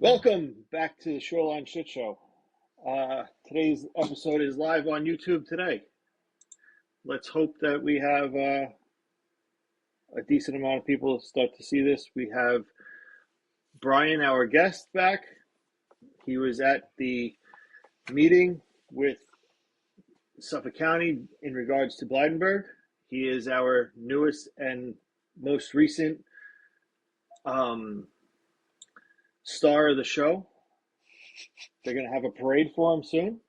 Welcome back to the Shoreline Shit Show. Today's episode is live on YouTube today. Let's hope that we have a decent amount of people start to see this. We have Brian, our guest, back. He was at the meeting with Suffolk County in regards to Blydenburg. He is our newest and most recent star of the show. They're going to have a parade for him soon.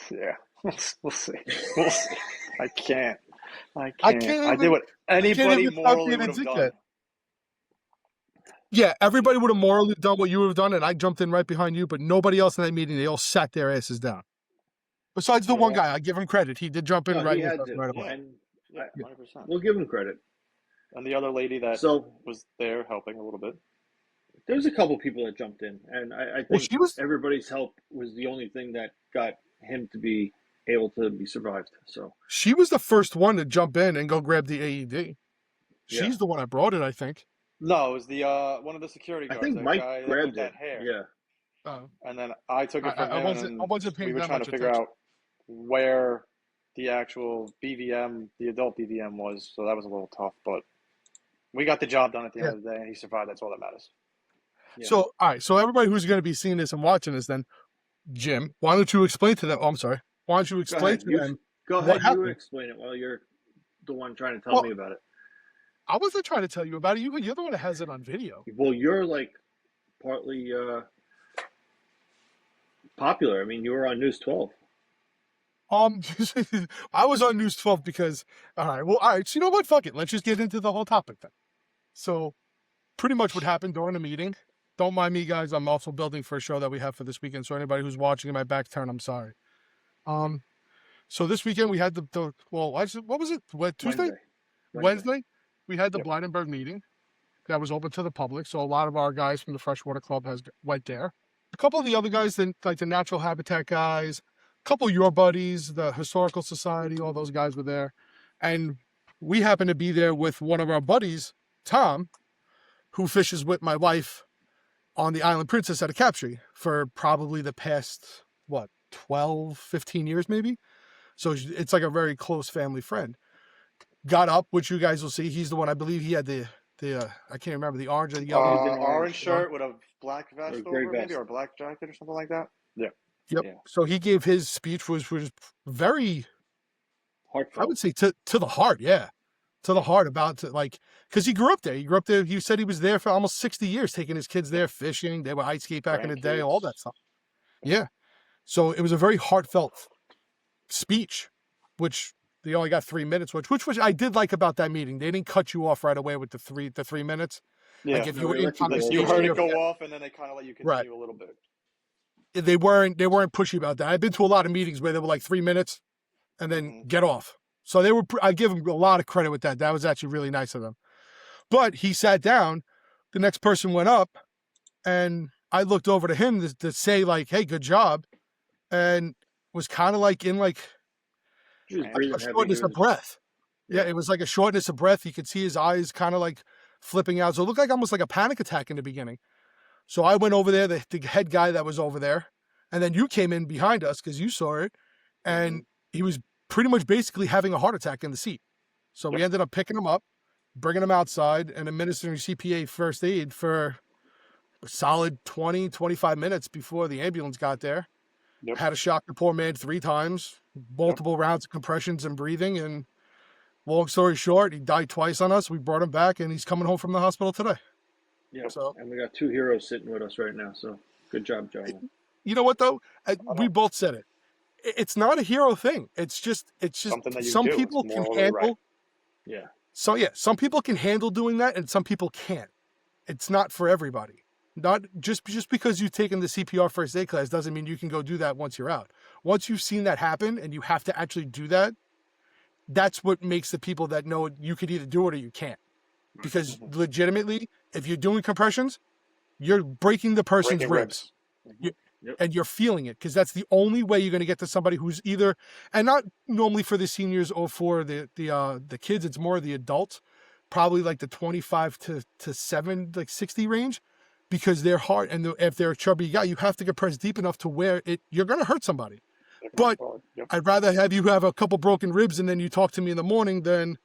Yeah, we'll see. We'll see. I can't. I can't I did what anybody morally would have done. Yeah, everybody would have morally done what you would have done, and I jumped in right behind you, but nobody else in that meeting, they all sat their asses down. Besides the one guy, I give him credit. He did jump in right away. Yeah, 100%. We'll give him credit. And the other lady that was there helping a little bit. There was a couple people that jumped in, and I think everybody's help was the only thing that got him to be able to be survived. So she was the first one to jump in and go grab the AED. She's the one that brought it, I think. No, it was the one of the security guards. I think Mike grabbed it. Hair. Yeah. And then I took it from him. I wasn't paying we were trying to figure out where the actual BVM, the adult BVM was, so that was a little tough, but we got the job done at the end of the day, and he survived. That's all that matters. Yeah. So, all right. So everybody who's going to be seeing this and watching this, then, Jim, why don't you explain to them? Oh, I'm sorry. Why don't you explain to them? Go ahead. You explain it while you're the one trying to tell me about it. I wasn't trying to tell you about it. You're the one that has it on video. Well, you're like partly popular. I mean, you were on News 12. I was on News 12 because, all right. So you know what? Fuck it. Let's just get into the whole topic then. So, pretty much what happened during the meeting. Don't mind me, guys. I'm also building for a show that we have for this weekend. So anybody who's watching in my back turn, I'm sorry. So this weekend we had what was it? Tuesday? Wednesday? We had the Blydenburg meeting that was open to the public. So a lot of our guys from the Freshwater Club went there. A couple of the other guys, like the Natural Habitat guys, a couple of your buddies, the Historical Society, all those guys were there. And we happened to be there with one of our buddies, Tom, who fishes with my wife on the Island Princess at a Captree for probably the past, 12, 15 years maybe? So it's like a very close family friend. Got up, which you guys will see. He's the one, I believe he had the I can't remember, the orange or the yellow. Orange shirt with a black vest over maybe, or a black jacket or something like that. Yeah. Yep. Yeah. So he gave his speech, which was very heartfelt. I would say to the heart, to the heart because he grew up there. He said he was there for almost 60 years, taking his kids there fishing. They were ice skate back in the day, all that stuff. Yeah. So it was a very heartfelt speech, which they only got 3 minutes, which I did like about that meeting. They didn't cut you off right away with the 3 minutes. Yeah. Like if you were in you heard it go off, and then they kind of let you continue a little bit. They weren't pushy about that. I've been to a lot of meetings where they were like 3 minutes and then get off. So I give him a lot of credit with that. That was actually really nice of them. But he sat down, the next person went up, and I looked over to him to say like, hey, good job. And was kind of like in like a shortness of breath. Yeah, it was like a shortness of breath. You could see his eyes kind of like flipping out. So it looked like almost like a panic attack in the beginning. So I went over there, the head guy that was over there, and then you came in behind us because you saw it, and he was pretty much basically having a heart attack in the seat. So we ended up picking him up, bringing him outside, and administering CPA first aid for a solid 20, 25 minutes before the ambulance got there. Yep. Had to shock the poor man 3 times, multiple rounds of compressions and breathing, and long story short, he died twice on us. We brought him back, and he's coming home from the hospital today. Yeah, and we got 2 heroes sitting with us right now, so good job, gentlemen. You know what, though? We both said it. It's not a hero thing. It's just something that some people can handle. Yeah. So some people can handle doing that, and some people can't. It's not for everybody. Not just because you've taken the CPR first aid class doesn't mean you can go do that once you're out. Once you've seen that happen and you have to actually do that, that's what makes the people that know you could either do it or you can't. Because legitimately, if you're doing compressions, you're breaking the person's ribs. And you're feeling it, because that's the only way you're going to get to somebody who's either, and not normally for the seniors or for the kids, it's more the adults, probably like the 25 to 60 range. because they're hard, and if they're a chubby guy, you have to get pressed deep enough to where you're going to hurt somebody. But I'd rather have you have a couple broken ribs and then you talk to me in the morning than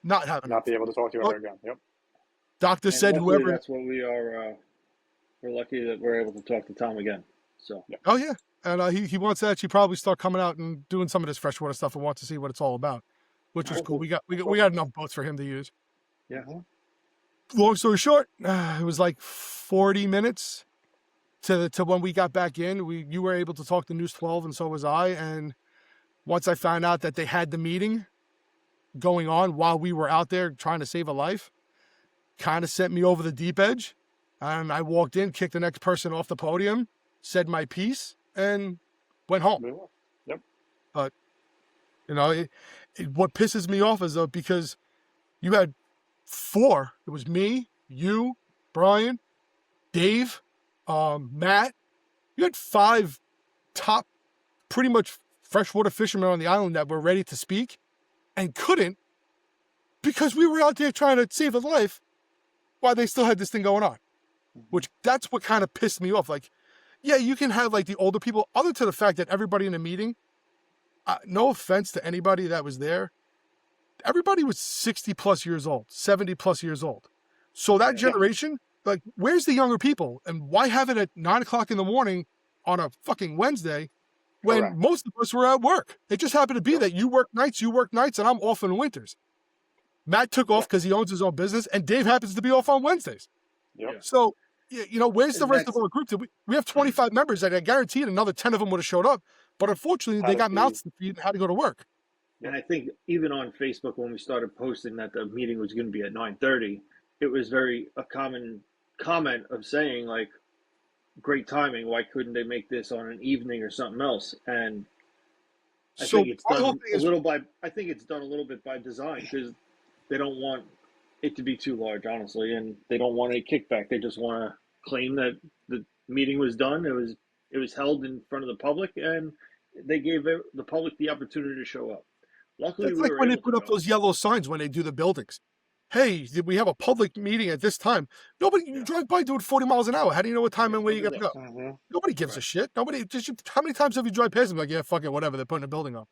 not having not be able to talk to you ever again. Yep. Doctor And said luckily, whoever. that's what we are. We're lucky that we're able to talk to Tom again. So. Yeah. Oh yeah, and he wants to actually probably start coming out and doing some of this freshwater stuff and wants to see what it's all about, which is cool. We got enough boats for him to use. Yeah. Long story short, it was like 40 minutes to when we got back in. You were able to talk to News 12, and so was I. And once I found out that they had the meeting going on while we were out there trying to save a life, kind of sent me over the deep edge. And I walked in, kicked the next person off the podium, said my piece, and went home. Yep. But, what pisses me off is because you had 4. It was me, you, Brian, Dave, Matt. You had 5 top, pretty much freshwater fishermen on the island that were ready to speak and couldn't because we were out there trying to save a life while they still had this thing going on. Which that's what kind of pissed me off. Like, yeah, you can have like the older people, other to the fact that everybody in the meeting, no offense to anybody that was there, everybody was 60 plus years old, 70 plus years old. So that generation, like, where's the younger people? And why have it at 9 o'clock in the morning on a fucking Wednesday when most of us were at work? It just happened to be that you work nights, and I'm off in winters. Matt took off because he owns his own business, and Dave happens to be off on Wednesdays. Yep. So, where's the rest of our group? We have 25 members, and I guaranteed another 10 of them would have showed up. But unfortunately, they got mouths to feed and had to go to work. And I think even on Facebook, when we started posting that the meeting was going to be at 9:30, it was a common comment of saying, like, great timing. Why couldn't they make this on an evening or something else? And I think it's done a little bit by design because they don't want it to be too large, honestly, and they don't want any kickback. They just want to claim that the meeting was done. It was held in front of the public, and they gave the public the opportunity to show up. Luckily, it's like when they put up those yellow signs when they do the buildings. Hey, did we have a public meeting at this time? Nobody, you drive by doing 40 miles an hour. How do you know what time and where you got to go? Nobody gives a shit. Nobody. How many times have you drive past them like, yeah, fuck it, whatever. They're putting a building up.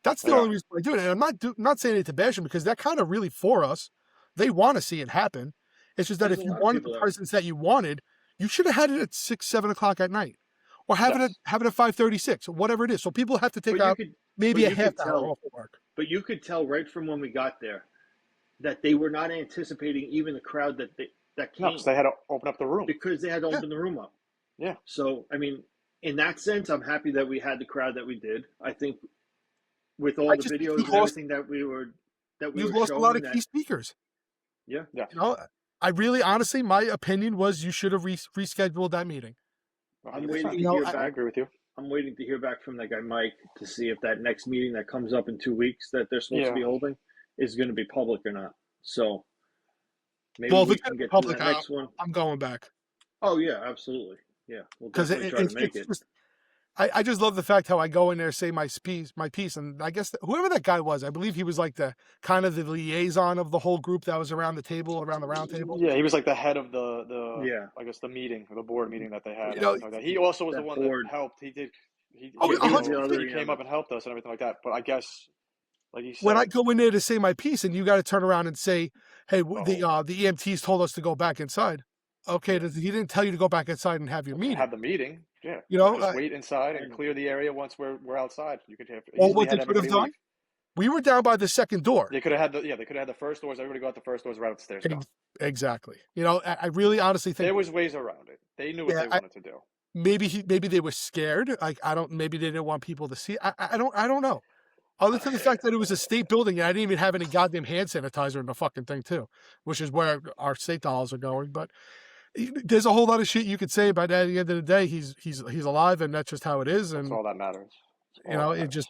That's the only reason I do it. And I'm not saying it to bash them because they're kind of really for us. They want to see it happen. It's just that if you wanted the presence that you wanted, you should have had it at 6, 7 o'clock at night, or have it at 5:36 or whatever it is. So people have to take out maybe a half hour off of work. But you could tell right from when we got there that they were not anticipating even the crowd that came. No, so they had to open up the room because they had to open the room up. Yeah. So I mean, in that sense, I'm happy that we had the crowd that we did. I think with all the videos and everything that we were lost a lot of key speakers. Yeah. I really, honestly, my opinion was you should have rescheduled that meeting. I'm waiting to hear back. I agree with you. I'm waiting to hear back from that guy Mike to see if that next meeting that comes up in 2 weeks that they're supposed to be holding is going to be public or not. So maybe we can get to the next one. I'm going back. Oh yeah, absolutely. Yeah, we'll definitely try to make it. I just love the fact how I go in there, say my piece, and I guess whoever that guy was, I believe he was like the kind of the liaison of the whole group that was around the round table. Yeah, he was like the head of the I guess the board meeting that they had. He also was the one that helped. He came up and helped us and everything like that. But I guess, like you said, when I go in there to say my piece, and you got to turn around and say, "Hey, the EMTs told us to go back inside." Okay, he didn't tell you to go back inside and have your meeting. Have the meeting. Yeah, just wait inside and clear the area once we're outside. You could have. Or what they could have done? We were down by the second door. They could have had they could have had the first doors. Everybody go out the first doors right up the stairs. Exactly. I really honestly think there was ways around it. They knew what they wanted to do. Maybe they were scared. Like maybe they didn't want people to see. I don't know. Other than the fact that it was a state building and I didn't even have any goddamn hand sanitizer in the fucking thing too, which is where our state dollars are going. But there's a whole lot of shit you could say, but at the end of the day, he's alive, and that's just how it is. And that's all that matters. It just,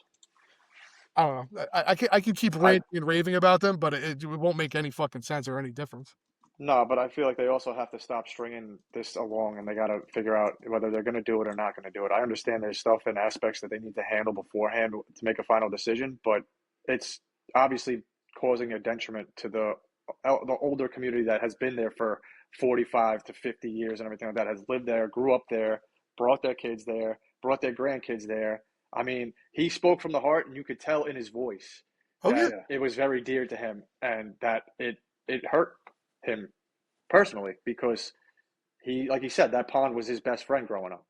I don't know. I can keep ranting and raving about them, but it won't make any fucking sense or any difference. No, but I feel like they also have to stop stringing this along, and they got to figure out whether they're going to do it or not going to do it. I understand there's stuff and aspects that they need to handle beforehand to make a final decision, but it's obviously causing a detriment to the the older community that has been there for 45 to 50 years and everything like that, has lived there, grew up there, brought their kids there, brought their grandkids there. I mean, he spoke from the heart, and you could tell in his voice that it was very dear to him, and that it hurt him personally, because he, like he said, that pond was his best friend growing up.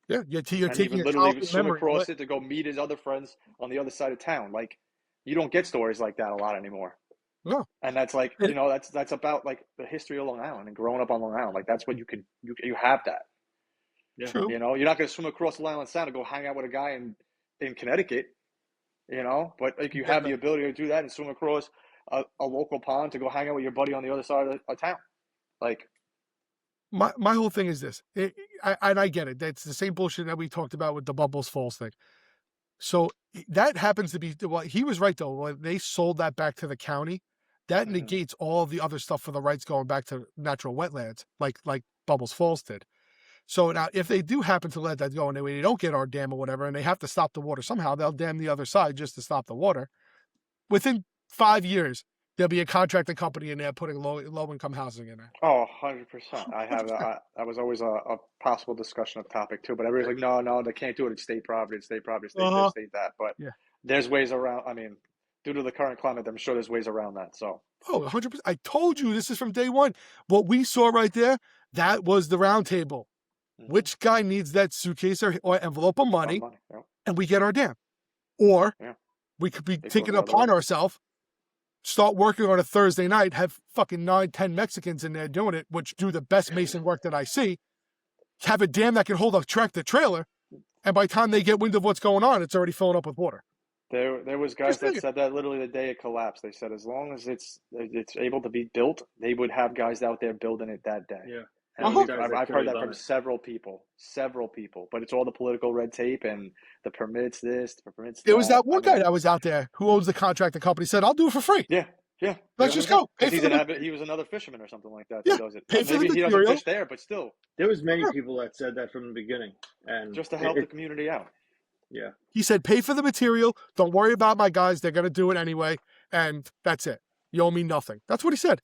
Yeah, you're taking a literally swim across it to go meet his other friends on the other side of town. Like, you don't get stories like that a lot anymore. No. And that's like, you know, that's about like the history of Long Island and growing up on Long Island. Like, that's what you have that. Yeah. True. You know, you're not going to swim across the Island Sound and go hang out with a guy in Connecticut, you know, but like you have the ability to do that and swim across a local pond to go hang out with your buddy on the other side of town. Like, my whole thing is this, and I get it. That's the same bullshit that we talked about with the Bubbles Falls thing. So that happens to be, well, he was right though. When they sold that back to the county, that negates all of the other stuff for the rights going back to natural wetlands, like Bubbles Falls did. So now, if they do happen to let that go and they don't get our dam or whatever, and they have to stop the water somehow, they'll dam the other side just to stop the water. Within 5 years, there'll be a contracting company in there putting low-income housing in there. Oh, 100%. I have that was always a possible discussion of topic too, but everybody's like, no, they can't do it. It's state property, it's state property, state this, state that. But there's ways around. I mean, due to the current climate, I'm sure there's ways around that. So. Oh, 100%. I told you this is from day one. What we saw right there, that was the round table. Mm-hmm. Which guy needs that suitcase or envelope of money, and we get our dam? Or we could be taking it upon ourselves, start working on a Thursday night, have fucking 9-10 Mexicans in there doing it, which do the best mason work that I see, have a dam that can hold a tractor trailer, and by the time they get wind of what's going on, it's already filling up with water. There was guys that said that literally the day it collapsed. They said as long as it's able to be built, they would have guys out there building it that day. Yeah. I've heard that from several people, but it's all the political red tape and the permits this, the permits that. There was that one guy that was out there who owns the contracting company, said, I'll do it for free. Yeah. Let's just go. He was another fisherman or something like that. Yeah. Does it. Pay for Maybe the he doesn't fish there, but still. There was many people that said that from the beginning. And just to help the community out. Yeah. He said, pay for the material. Don't worry about my guys. They're going to do it anyway. And that's it. You owe me nothing. That's what he said.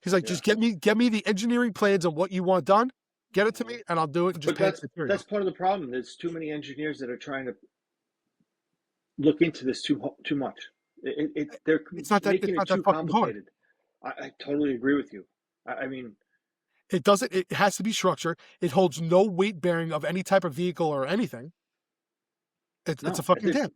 He's like, just get me the engineering plans of what you want done. Get it to me, and I'll do it. And just that's part of the problem. There's too many engineers that are trying to look into this too much. It's not too complicated. I totally agree with you. I mean, it doesn't. It has to be structured. It holds no weight bearing of any type of vehicle or anything. It's a fucking dam.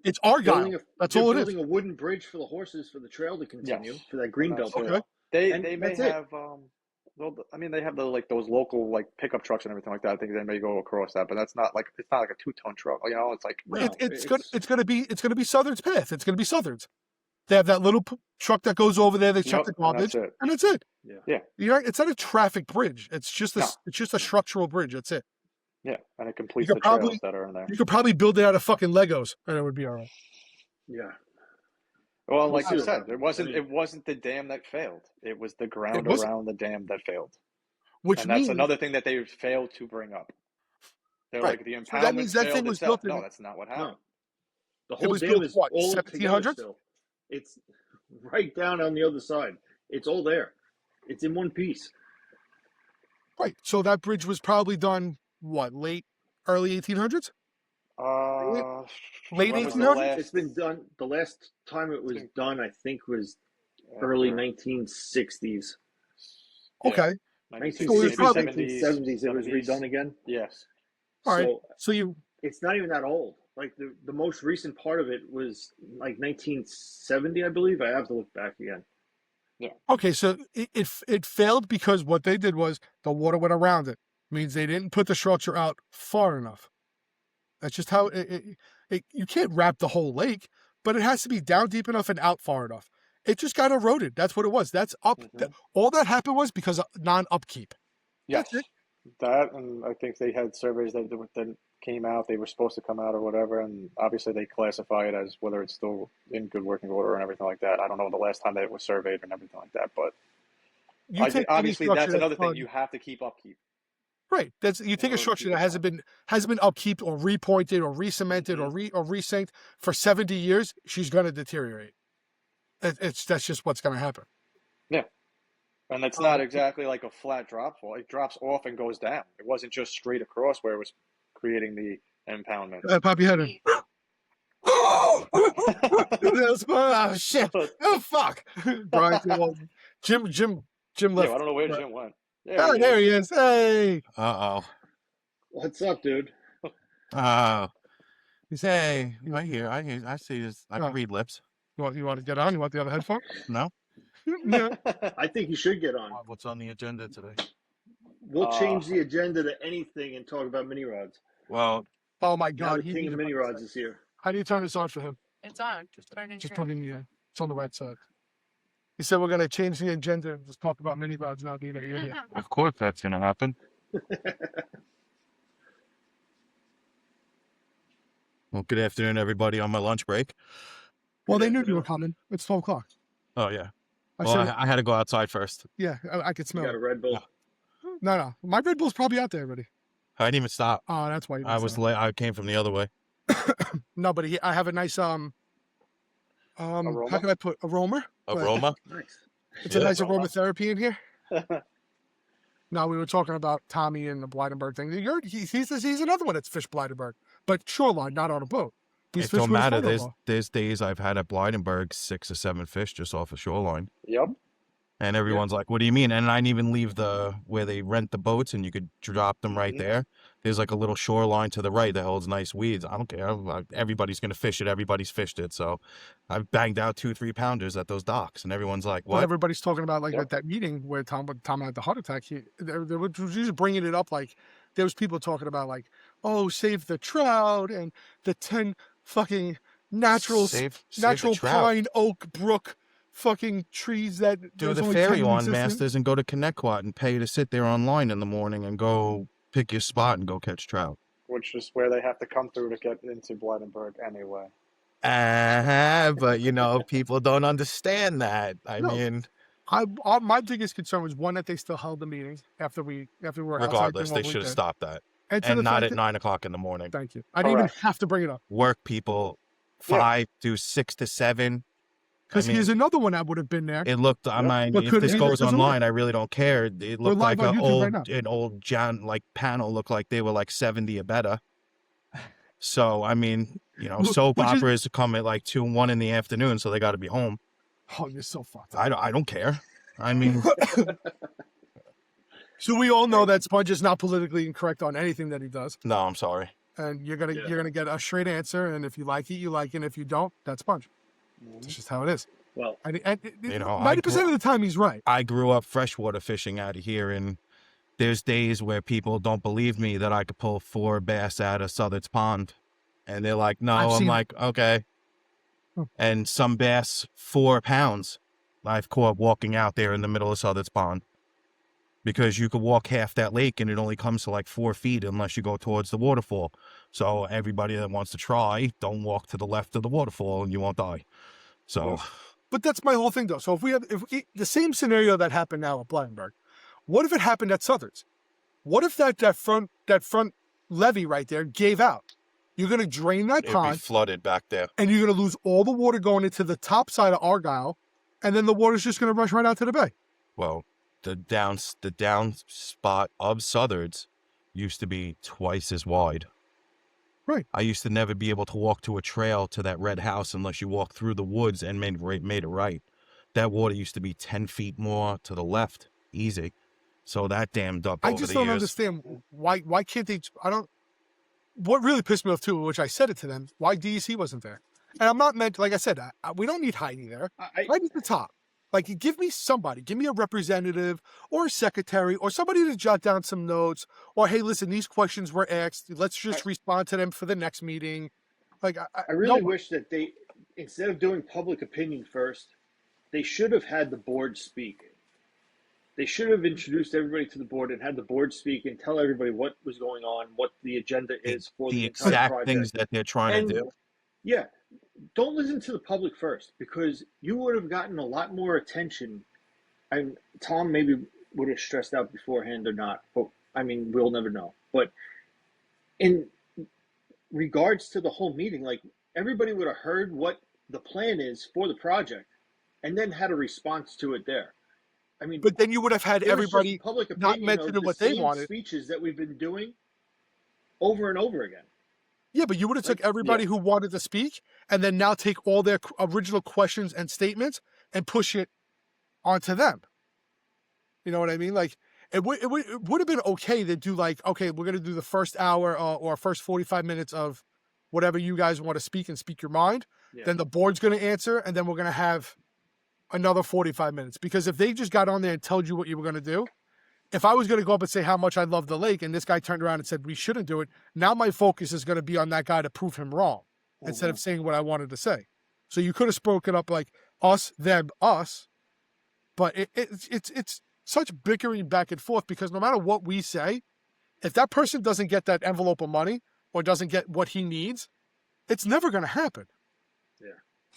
It's Argyle. That's all it is. Building a wooden bridge for the horses for the trail to continue for that greenbelt. Okay. They may have. I mean, they have those local pickup trucks and everything like that. I think they may go across that, but it's not like a 2-ton truck. You know, it's like it's gonna be Southern's path. It's gonna be Southern's. They have that little truck that goes over there. They chuck the garbage, and that's it. Yeah. You know, it's not a traffic bridge. It's just a structural bridge. That's it. Yeah, and it completes the trails that are in there. You could probably build it out of fucking Legos, and it would be all right. Yeah. Well, like you said, it wasn't the dam that failed. It was the ground around the dam that failed. That's another thing that they failed to bring up. They're like the impoundment. So that means that thing was built. No, that's not what happened. No. The whole dam is all 1700s. Still. It's right down on the other side. It's all there. It's in one piece. Right. So that bridge was probably done early 1800s? Late 1800s? It's been done. The last time it was done, I think, was early 1960s. Okay. 1960s, 1970s, it was redone again. Yes. All right. So it's not even that old. Like the most recent part of it was like 1970, I believe. I have to look back again. Yeah. Okay, so it failed because what they did was the water went around it. Means they didn't put the structure out far enough. That's just how you can't wrap the whole lake, but it has to be down deep enough and out far enough. It just got eroded. That's what it was. That's up. All that happened was because of non-upkeep. Yes. That's it. That, and I think they had surveys that came out. They were supposed to come out or whatever, and obviously they classify it as whether it's still in good working order and everything like that. I don't know the last time that it was surveyed and everything like that, but obviously that's another thing. You have to keep upkeep. Right. You take a structure that hasn't been upkeep or repointed or re-cemented or re-synced for 70 years, she's going to deteriorate. That's just what's going to happen. Yeah. And it's not exactly like a flat drop fall. It drops off and goes down. It wasn't just straight across where it was creating the impoundments. Pop your head in. Oh shit! Oh fuck! Brian, Jim Yeah, left. I don't know where Jim went. There Oh, he there is. he is. Hey. What's up, dude? He say, hey, right here. I see this. I can read lips. You want to get on? You want the other headphone? No. Yeah. I think you should get on. What's on the agenda today? We'll change the agenda to anything and talk about mini rods. Well, Oh my Now God! the king of mini rods is here. How do you turn this on for him? It's on. Just turn it. Just put it in the. It's on the right side. He said we're gonna change the agenda and just talk about mini rods now. Being that you're here. of course that's gonna happen. Well, good afternoon, everybody. On my lunch break. Well, they knew you were coming. It's 12 o'clock. Oh yeah. I Well, said, I had to go outside first. yeah, I could You smell got a it. Red Bull. No, my Red Bull's probably out there already. I didn't even stop. Oh, that's why. You I didn't was smell late. I came from the other way. it. No, but I have a nice how Aroma? can I put aroma? Aroma. Nice. It's a Yeah. nice aromatherapy in here. No, we were talking about Tommy and the Blydenberg thing. He's another one that's fished Blydenberg, but shoreline, not on a boat. He's It fished don't with a matter. photo ball. There's days I've had at Blydenberg 6 or 7 fish just off a shoreline. Yep. And everyone's like, what do you mean? And I didn't even leave where they rent the boats and you could drop them right there. There's like a little shoreline to the right that holds nice weeds. I don't care. Everybody's going to fish it. Everybody's fished it. So I've banged out 2-3 pounders at those docks and everyone's like, Well, what? everybody's talking about like Yep. at that meeting where Tom had the heart attack. They were just bringing it up like there was people talking about like, oh, save the trout and the 10 fucking natural Save the trout. pine oak brook fucking trees that Do there's the only ferry 10 on existing. Masters and go to Connecticut and pay to sit there online in the morning and go pick your spot and go catch trout. Which is where they have to come through to get into Blydenberg anyway. But you know, people don't understand that. I No. mean, My biggest concern was one that they still held the meeting after we were outside regardless, doing they what we should have did. stopped that. And, to And the not fact at that- 9 o'clock in the morning. Thank you. I didn't even Correct. have to bring it up Work people Yeah. 5 to 6 to 7. because I mean, here's another one that would have been there. It looked. I Yep. mean, But if could this he- goes there's a online, I really don't care. It looked like live on YouTube right now. an old panel looked like they were like 70 or better. So I mean, you know, soap Which is- operas come at like 2 and 1 in the afternoon, so they got to be home. Oh, you're so fucked. I don't care. I mean, So we all know that Sponge is not politically incorrect on anything that he does, no, I'm sorry. and you're gonna Yeah. you're gonna get a straight answer. And if you like it, you like it. And if you don't, that's Sponge. It's just how it is. Well, And You know, 90% of the time he's right. I grew up freshwater fishing out of here, and there's days where people don't believe me that I could pull 4 bass out of Southard's Pond, and they're like, "No." I've I'm seen it. like, "Okay." Hmm. And some bass 4 pounds I've caught walking out there in the middle of Southard's Pond, because you could walk half that lake and it only comes to like 4 feet unless you go towards the waterfall. So everybody that wants to try, don't walk to the left of the waterfall and you won't die. So. But that's my whole thing, though. So the same scenario that happened now at Blydenberg, what if it happened at Southard's? What if that front levee right there gave out? You're gonna drain that It'd be pond, flooded back there. and you're gonna lose all the water going into the top side of Argyle, and then the water's just gonna rush right out to the bay. Well, the down spot of Southard's used to be twice as wide. Right. I used to never be able to walk to a trail to that red house unless you walked through the woods and made it right. That water used to be 10 feet more to the left, easy. So that dammed up I over just the don't years. understand why can't they? What really pissed me off too, which I said it to them, why DEC wasn't there. And I'm not meant, like I said, we don't need Heidi there. Right at the top. Like, give me a representative or a secretary or somebody to jot down some notes, or, hey, listen, these questions were asked. Let's just respond to them for the next meeting. Like, I really wish that they, instead of doing public opinion first, they should have had the board speak. They should have introduced everybody to the board and had the board speak and tell everybody what was going on, what the agenda is for the entire exact project. things that they're trying to do. Yeah, don't listen to the public first, because you would have gotten a lot more attention. And Tom maybe would have stressed out beforehand or not, but I mean, we'll never know. But in regards to the whole meeting, like, everybody would have heard what the plan is for the project and then had a response to it there. I mean, But then you would have had it was just everybody public not opinion mentioning of the what they same wanted. speeches that we've been doing over and over again. Yeah, but you would have Like, took everybody who wanted to speak and then now take all their original questions and statements and push it onto them. You know what I mean? Like, it would have been okay to do like, okay, we're going to do the first hour or first 45 minutes of whatever you guys want to speak and speak your mind. Yeah. Then the board's going to answer, and then we're going to have another 45 minutes. Because if they just got on there and told you what you were going to do, if I was going to go up and say how much I love the lake, and this guy turned around and said we shouldn't do it, now my focus is going to be on that guy to prove him wrong instead of saying what I wanted to say. So you could have spoken up like us, them, us, but it's such bickering back and forth because no matter what we say, if that person doesn't get that envelope of money or doesn't get what he needs, it's never going to happen. Yeah.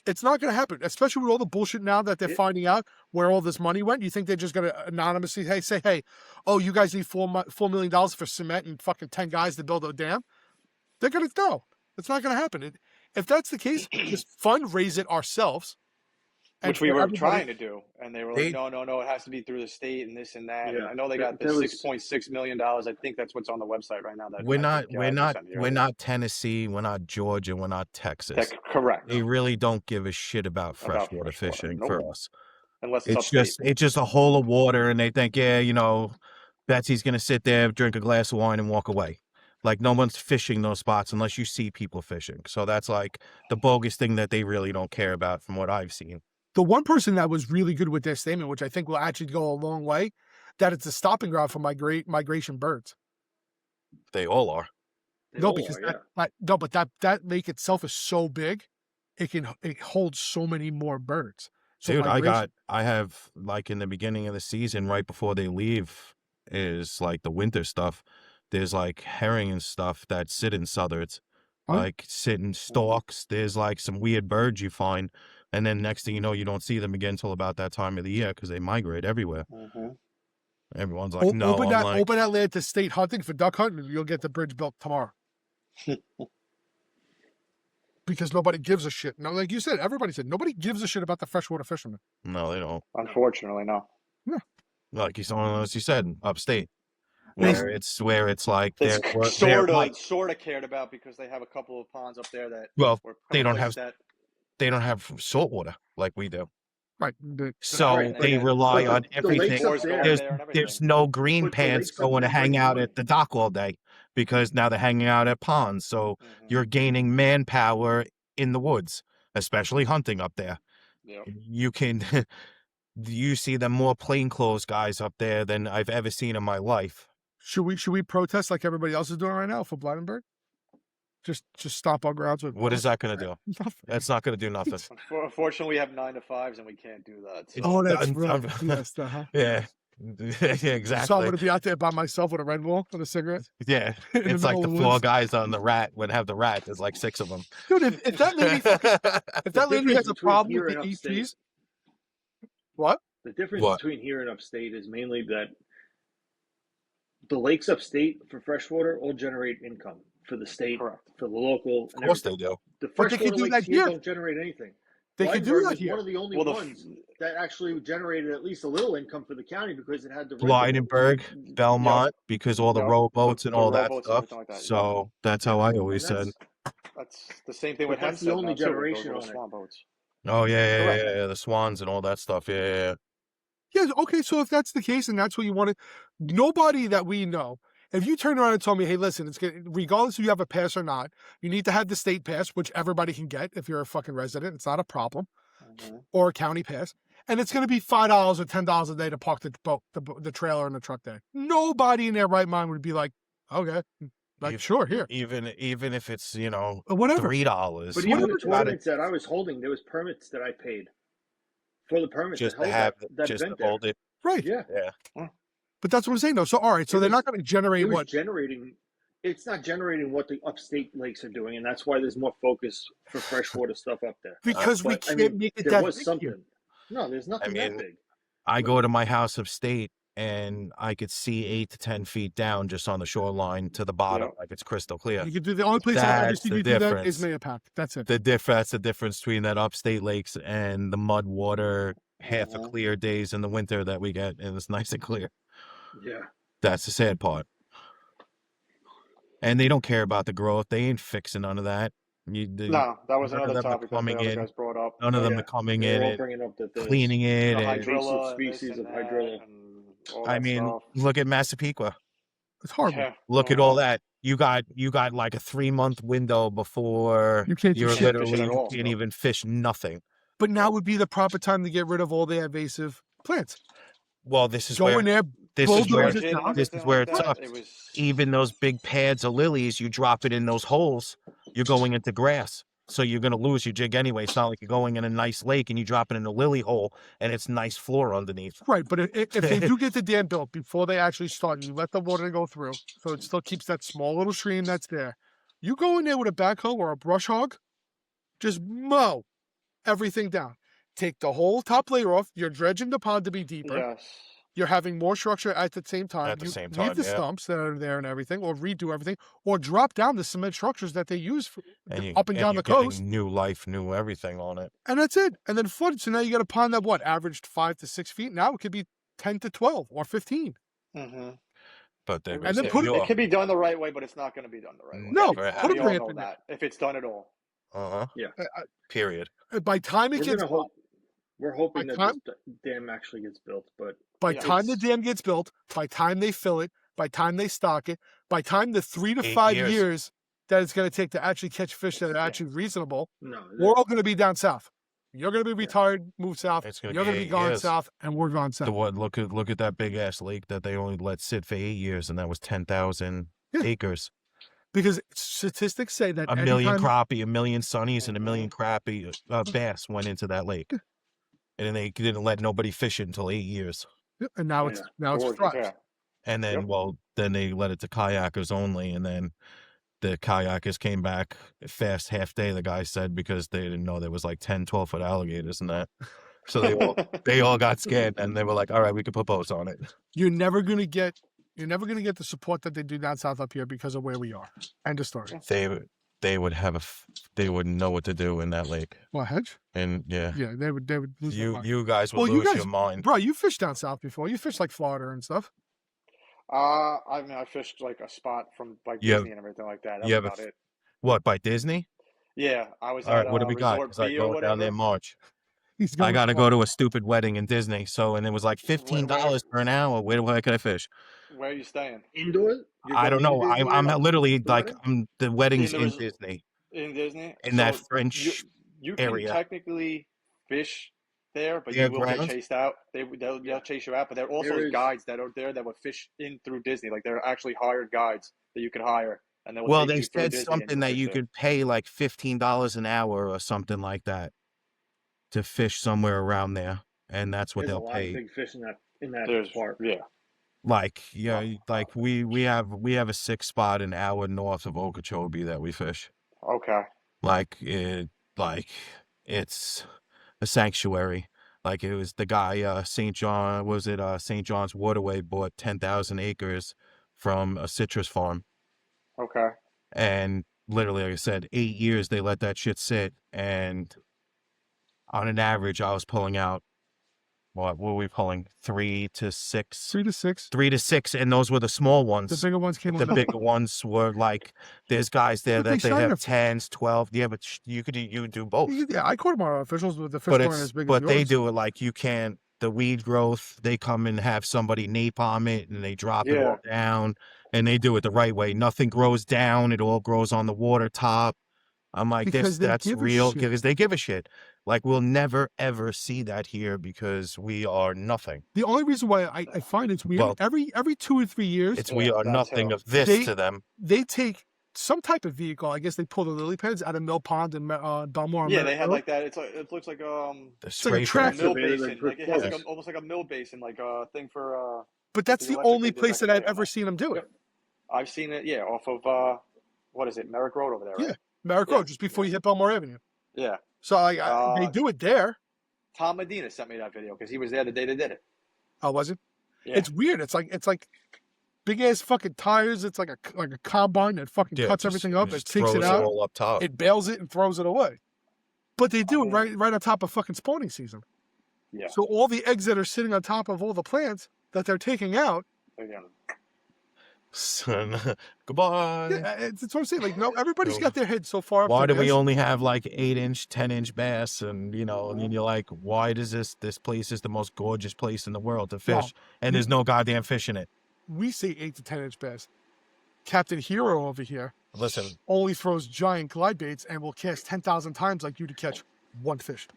It's not going to happen, especially with all the bullshit now that they're finding out where all this money went. You think they're just going to anonymously say, hey, oh, you guys need $4 million for cement and fucking 10 guys to build a dam? They're going to know. It's not going to happen. If that's the case, just fundraise it ourselves. Which we were trying to do. And they were like, no, it has to be through the state and this and that. Yeah. And I know they got the $6.6 million. I think that's what's on the website right now. We're not Tennessee, we're not Georgia, we're not Texas. That's correct. They really don't give a shit about freshwater fishing for us. Unless it's just a hole of water, and they think, Betsy's gonna sit there, drink a glass of wine, and walk away. Like, no one's fishing those spots unless you see people fishing. So that's like the bogus thing that they really don't care about from what I've seen. The one person that was really good with their statement, which I think will actually go a long way, that it's a stopping ground for migration birds. They all are. But that lake itself is so big, it holds so many more birds. So dude, I have like in the beginning of the season, right before they leave, is like the winter stuff. There's like herring and stuff that sit in southerns, like sit in stalks. There's like some weird birds you find. And then next thing you know, you don't see them again until about that time of the year because they migrate everywhere. Everyone's like, no. Open that land to state hunting for duck hunting, you'll get the bridge built tomorrow. Because nobody gives a shit. No, like you said, everybody said, nobody gives a shit about the freshwater fishermen. No, they don't. Unfortunately, no. Yeah. Like you said, upstate. Where it's like they're sort of cared about because they have a couple of ponds up there that they don't have salt water like we do. Right. So they rely on everything. There's no green pants going to hang out at the dock all day because now they're hanging out at ponds. So you're gaining manpower in the woods, especially hunting up there. Yep. You see them more plainclothes guys up there than I've ever seen in my life. Should we protest like everybody else is doing right now for Blydenburg? Just stop our grounds with. What is that going to do? Nothing. That's not going to do nothing. Unfortunately, we have 9 to 5s and we can't do that. So. Oh, that's right. Yes, Yeah. Yeah, exactly. So I'm going to be out there by myself with a Red Bull and a cigarette. Yeah, it's like the 4 guys on the rat would have the rat. There's like 6 of them. Dude, if that lady has a problem with the EPs, what? The difference between here and upstate is mainly that the lakes upstate for freshwater all generate income for the state, for the local. Of course they do. The freshwater lakes here don't generate anything. They can do that here. One of the only ones that actually generated at least a little income for the county because it had the Blydenburg, Belmont, because all the rowboats and all that stuff. So that's how I always said. That's the same thing with That's the only generation on swan boats. Oh yeah, the swans and all that stuff. Yeah. Yeah, okay, so if that's the case and that's what you wanted, nobody that we know, if you turn around and told me, hey, listen, regardless if you have a pass or not, you need to have the state pass, which everybody can get if you're a fucking resident. It's not a problem. Or a county pass. And it's going to be $5 or $10 a day to park the boat, the trailer and the truck there. Nobody in their right mind would be like, okay, sure, here. Even if it's, whatever. $3. But even the tournaments that I was holding, there was permits that I paid. For the permit just to have that just event to hold it. Right. Yeah. But that's what I'm saying, though. So, all right. So they're not going to generate what? It's not generating what the upstate lakes are doing, and that's why there's more focus for freshwater stuff up there. Because we can't make it that big. There was something. No, there's nothing that big. I go to my house upstate, and I could see 8 to 10 feet down just on the shoreline to the bottom, like it's crystal clear. You could do the only place I've ever seen you do that is Mayapack. That's it. That's the difference between that upstate lakes and the mud water half a clear days in the winter that we get, and it's nice and clear. Yeah. That's the sad part. And they don't care about the growth. They ain't fixing none of that. No, that was None of another them are topic that the coming other in. guys brought up. None of them Yeah. are coming They're in all and bringing up that there's cleaning it. The And, hydrilla, species of and hydrilla. and all I that mean, stuff. look at Massapequa. It's horrible. Yeah. Look at all that. You got like a 3-month window before You can't do you're shit. literally, Fishing at you all, can't no. even fish nothing. But now would be the proper time to get rid of all the invasive plants. Well, this is Go where in there, this is where bulldoze it down. this is where it that. sucks. It was Even those big pads of lilies, you drop it in those holes, you're going into grass. So you're going to lose your jig anyway. It's not like you're going in a nice lake and you drop it in a lily hole and it's nice floor underneath. Right, but if they do get the dam built before they actually start, you let the water go through, so it still keeps that small little stream that's there. You go in there with a backhoe or a brush hog, just mow everything down. Take the whole top layer off. You're dredging the pond to be deeper. yes. You're having more structure at the same time. At the You same leave time, the yeah. stumps that are there and everything, or redo everything, or drop down the cement structures that they use for, And up and down the you're getting coast. new life, new everything on it. And that's it. And then flooded. So now you got a pond that averaged 5 to 6 feet. Now it could be 10 to 12 or 15. Mm-hmm. But they And then it, put it can be done the right way, but it's not going to be done the right way. No, Never put a We all ramp know in there. that if it's done at all. Yeah. Period. By time it gets We're hoping By that time- this dam actually gets built, but By Yeah, time the it's- dam gets built, by time they fill it, by time they stock it, by time the 3 to 8 5 years. years that it's going to take to actually catch fish that are actually reasonable, no. we're all going to be down south. You're going to be retired, move south. It's gonna You're going to be be 8 gone years. south, and we're gone south. Look at that big ass lake that they only let sit for 8 years, and that was 10,000 Yeah. acres. Because statistics say that A million anytime- crappie, a million sunnies, and a million crappie bass went into that lake, and then they didn't let nobody fish it until 8 years. Yeah, and now Yeah. it's Gorgeous, thrives. yeah. And then, Yep. then they let it to kayakers only, and then the kayakers came back fast half day, the guy said, because they didn't know there was like 10, 12-foot alligators in that. So they all got scared, and they were like, all right, we can put boats on it. You're never going to get the support that they do down south up here because of where we are. End of story. They would have they wouldn't know what to do in that lake. What, hedge? And yeah, Yeah, they would lose their mind. you guys would Well, you lose guys- your mind. Bro, you fished down south before. You fished like Florida and stuff. I mean, I fished like a spot from like Yeah. Disney and everything like that. That You was have about it. What, by Disney? Yeah, I was All right, at what do we got? Resort 'Cause I B or go down there in whatever. March. He's I going got to to go to a stupid wedding in Disney. So, and it was like $15 for an hour. Where could I fish? Where are you staying? indoors. You're I going don't know. to Disney I'm or- literally the like, wedding? the wedding's In in the res- Disney, In Disney? in that So French you can area. technically fish there, but Yeah, you will get grounds? chased out. They'll chase you out, but there are also There is- guides that are there that would fish in through Disney. Like they're actually hired guides that you can hire, and they will Well, take they you through said Disney and something you'll that fish you there. could pay like $15 an hour or something like that to fish somewhere around there, and that's what There's a they'll lot pay. of big fish in that There's part. yeah. Like, yeah, like we have a 6 spot an hour north of Okeechobee that we fish. Okay. Like it's a sanctuary. Like it was the guy St. John's Waterway bought 10,000 acres from a citrus farm, Okay. and literally, like I said, 8 years they let that shit sit, and on an average, I was pulling out what were we pulling 3 to 6, 3 to 6. 3 to 6, and those were the small ones. The bigger ones came The on. bigger ones were like, there's guys there But they that they sign have up- 10s, 12. Yeah, but you could do both. Yeah, I caught them our officials with the fish But weren't it's as big but as they yours. do it like you can't. The weed growth, they come and have somebody napalm it, and they drop it all down, and they do it the right way. Nothing grows down; it all grows on the water top. I'm like, Because they that's give a real shit. because they give a shit. Like we'll never ever see that here because we are nothing. The only reason why I find it's weird, Well, every 2 or 3 years, It's Yeah, we are that nothing too. of this They- to them. they take some type of vehicle. I guess they pull the lily pads out of Mill Pond and Belmore. and Yeah, they had Merritt. like that. It's like it looks like The like a scraper. track- mill Excavator, basin. like Like it has like yes. almost like a mill basin, like a thing for. But that's the the electric only they did place back that in the I've day on ever that. seen them do it. Yep. I've seen it. Yeah, off of what is it, Merrick Road over there, right? Yeah. Merrick Yeah. Road, just before you hit Belmore Avenue. Yeah. So they do it there. Tom Medina sent me that video because he was there the day they did it. Oh, was it? Yeah. It's weird. It's like big ass fucking tires. It's like a combine that fucking Yeah, cuts just- everything up. It just takes it throws out. all up top. It bails it and throws it away. But they do it Oh. right on top of fucking spawning season. Yeah. So all the eggs that are sitting on top of all the plants that they're taking out. Again. Son, goodbye. Yeah, it's what I'm saying. Like, no, everybody's got their head so far up. Why the do we bass. only have like 8-inch, 10-inch bass? And you know, and you're like, why does this place is the most gorgeous place in the world to fish, Well, and there's no goddamn fish in it? We say 8 to 10 inch bass. Captain Hero over here Listen, only throws giant glide baits and will cast 10,000 times like you to catch one fish.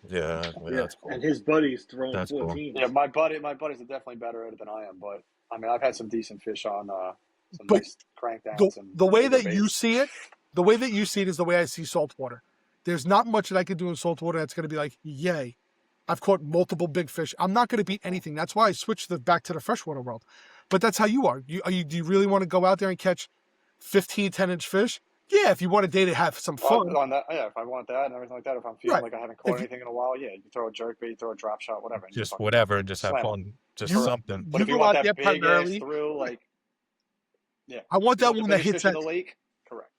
yeah, that's cool. And his buddies throwing That's cool. 14. Yeah, my buddies are definitely better at it than I am, but I mean, I've had some decent fish on some But nice crankdowns. The way that baits. you see it, the way that you see it is the way I see saltwater. There's not much that I could do in saltwater that's going to be like, yay, I've caught multiple big fish. I'm not going to beat anything. That's why I switched back to the freshwater world. But that's how you are. Do you really want to go out there and catch 15, 10-inch fish? Yeah, if you want a day to have some fun. On that, yeah, if I want that and everything like that, if I'm feeling Right. like I haven't caught anything in a while, yeah, you throw a jerkbait, throw a drop shot, whatever. And Just fucking whatever, and just have slam fun, just You- something. But You if you go want out that there big ass primarily- through, like, yeah, I want you that want the one that biggest hits fish in that. the lake. Correct.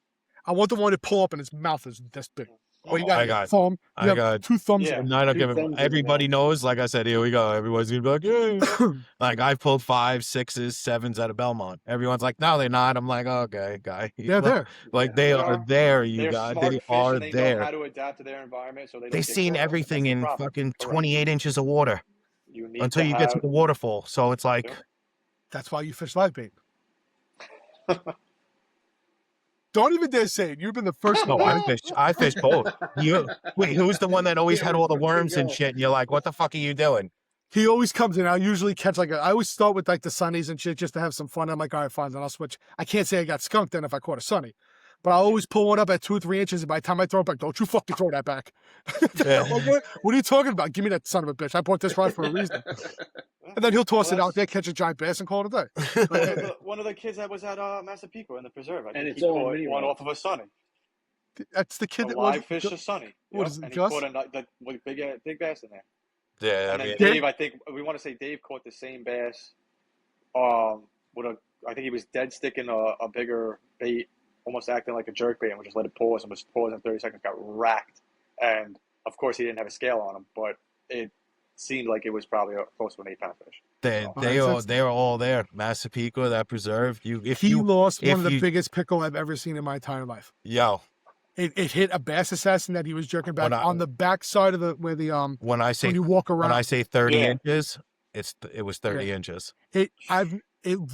I want the one to pull up and his mouth is this big. Or you Oh, got I a got- thumb. I You have got- 2 thumbs. Yeah. And I don't Two give a, thumbs in the everybody mouth. knows, like I said, here we go. Everyone's gonna be like, yeah. Like I've pulled 5, 6s, 7s out of Belmont. Everyone's like, no, they're not. I'm like, okay, guy. They're there. Like Yeah, they they are are. there, you They're guys. smart They fish are and they know there. how to adapt to their environment, so they don't They've get seen caught up. everything That's the in problem. fucking Correct. 28 inches of water You need until to you get to have- the waterfall. So it's like, Yeah. That's why you fish live bait. Don't even dare say it. You've been the first no, one. I fish both. Wait, who's the one that always Yeah, had all the where worms you and go. shit? And you're like, what the fuck are you doing? He always comes in. I usually catch I always start with like the sunnies and shit just to have some fun. I'm like, all right, fine, then I'll switch. I can't say I got skunked then if I caught a sunny. But I always pull one up at 2 or 3 inches, and by the time I throw it back, don't you fucking throw that back. Yeah. I'm like, what are you talking about? Give me that son of a bitch. I bought this rod for a reason. And then he'll toss Well, it out there, catch a giant bass, and call it a day. One of the kids that was at Massapequa in the preserve, I And think it's he all caught mini one rod. off of a sunny. That's the kid A that live was. fish a sunny. what Yep, is it, and Gus? he caught with big bass in there. Yeah, And I then mean, Dave, I think we want to say Dave caught the same bass. With I think he was dead sticking a bigger bait, almost acting like a jerk bait, and we just let it pause and was paused in 30 seconds, got racked. And of course, he didn't have a scale on him, but it seemed like it was probably close to an 8-pound fish. they are all there. Massapequa, that preserve. He lost one if of the you- biggest pickle I've ever seen in my entire life. Yo, It hit a bass assassin that he was jerking back When I- on the back side of when you walk around. when I say 30 Yeah. inches, it was 30 Okay. inches. It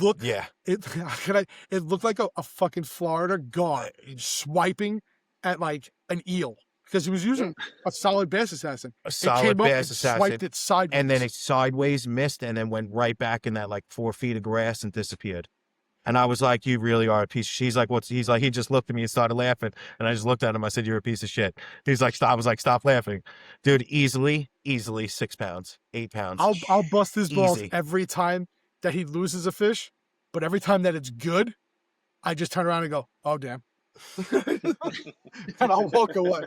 looked Yeah. it looked like a fucking Florida guard swiping at like an eel because he was using a solid bass assassin. A It solid came up bass and assassin. swiped it sideways. And then it sideways missed and then went right back in that like 4 feet of grass and disappeared. And I was like, you really are a piece of shit. He's like, what's, he's like, he just looked at me and started laughing. And I just looked at him. I said, you're a piece of shit. He's like, stop. I was like, stop laughing. Dude, easily 6 pounds, 8 pounds. I'll bust his balls Easy. every time that he loses a fish, but every time that it's good, I just turn around and go, oh damn. And I'll walk away.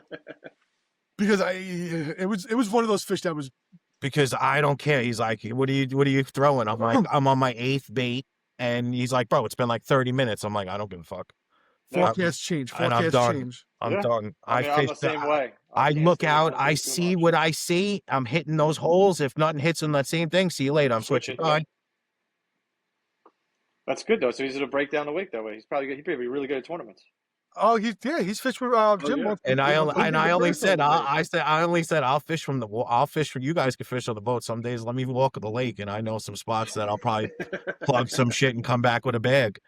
Because it was one of those fish that was Because I don't care. He's like, what are you throwing? I'm like, I'm on my 8th bait. And he's like, bro, it's been like 30 minutes. I'm like, I don't give a fuck. forecast change. And I'm Forecast done. change. I'm Yeah. done. I mean, I'm fish the same way. I can't look stay out, with I something too see much. what I see. I'm hitting those holes. If nothing hits on that same thing, see you later. I'm switching. Switching. On. That's good though. So easy to break down the week that way. He'd probably be really good at tournaments. Oh, he's fished with Jim. yeah. once. And I only said I'll fish from I'll fish from you guys can fish on the boat. Some days let me walk the lake, and I know some spots that I'll probably plug some shit and come back with a bag.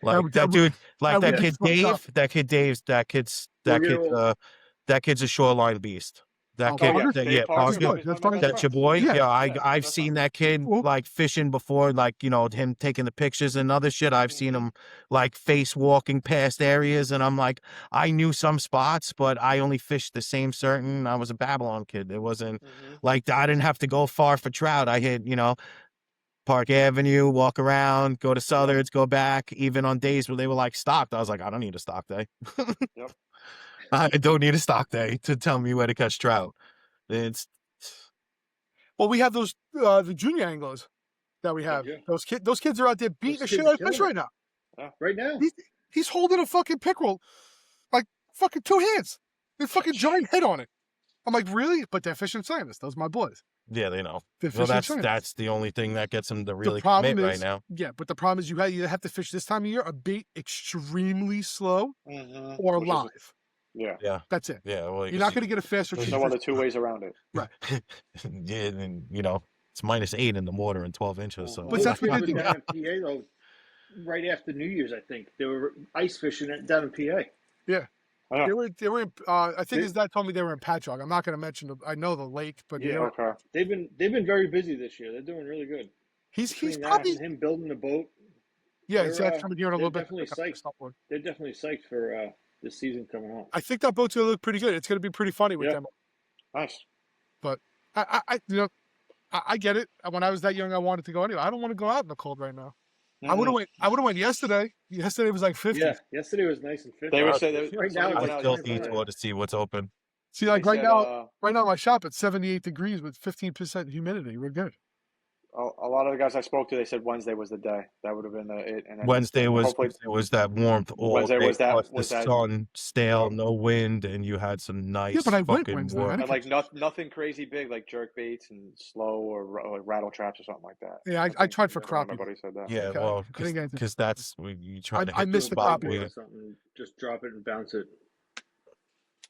Like that dude, like that kid Dave, that kid's a shoreline beast. That Oh, kid, Parker? Dave Parker, Parker. he's one of That's my that's best your friends. boy. Yeah. Yeah, Yeah, I've that's seen fine. that kid Well- like fishing before, like him taking the pictures and other shit. I've seen him like face walking past areas, and I'm like, I knew some spots, but I only fished the same certain. I was a Babylon kid. It wasn't like I didn't have to go far for trout. I hit Park Avenue, walk around, go to Southard's, go back. Even on days where they were like stocked, I was like, I don't need a stock day. Yep. I don't need a stock day to tell me where to catch trout. It's Well, we have those the junior anglers that we have. Yeah. Those kids are out there beating the Those shit kids out of killing fish it. right now. Right now. He's holding a fucking pickerel, like fucking 2 hands. With fucking giant head on it. I'm like, really? But they're fishing scientists. Those are my boys. Yeah, they know. They're Well, fishing that's the only thing that gets them to The really problem commit is, right now. yeah, but the problem is you either have to fish this time of year, a bait extremely slow, or Which is- live. Yeah. That's it. Yeah, well, You're not going to get a faster There's cheaper no other two ways around it. Right. Yeah, and it's -8 in the water and 12 inches. So But that's what happened they do. down in PA though. Right after New Year's, I think they were ice fishing it down in PA. Yeah. Yeah. They were in, I think his dad told me they were in Patchogue. I'm not going to mention I know the lake, but Yeah, Okay. they've been very busy this year. They're doing really good. he's Between that probably and him building the boat. yeah. He's they're, coming here in a little bit. definitely psyched. They're definitely psyched for this season coming on. I think that boat's going to look pretty good. It's going to be pretty funny with them. Nice. But I get it. When I was that young, I wanted to go anyway. I don't want to go out in the cold right now. I would have went yesterday. Yesterday was like 50. Yeah, yesterday was nice and 50. They were saying right now I still detour to see what's open. See, like They right said, now, my shop at 78 degrees with 15% humidity. We're good. a lot of the guys I spoke to, they said Wednesday was the day. That would have been it. And then Wednesday was hopefully that warmth all Wednesday day, was that- plus was the that- sun, stale, no wind, and you had some nice but I went fucking Wednesday. warmth. and like nothing crazy big like jerk baits and slow or like rattle traps or something like that. Yeah, I think tried for everyone, crappie. My buddy said that. Yeah, Okay. well, I didn't get into- because that's you try to I hit missed the spot crappie. or something. Just drop it and bounce it.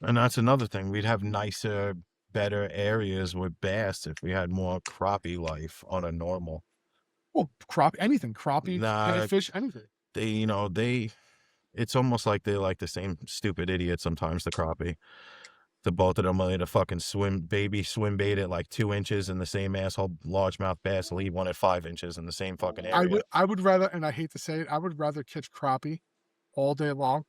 and that's another thing. We'd have nicer, better areas with bass if we had more crappie life on a normal. Well, anything, crappie, fish, anything. It's almost like they're like the same stupid idiot sometimes, the crappie. The both of them are to fucking swim bait at like 2 inches in the same asshole largemouth bass, leave one at 5 inches in the same fucking area. I would rather, and I hate to say it, I would rather catch crappie all day long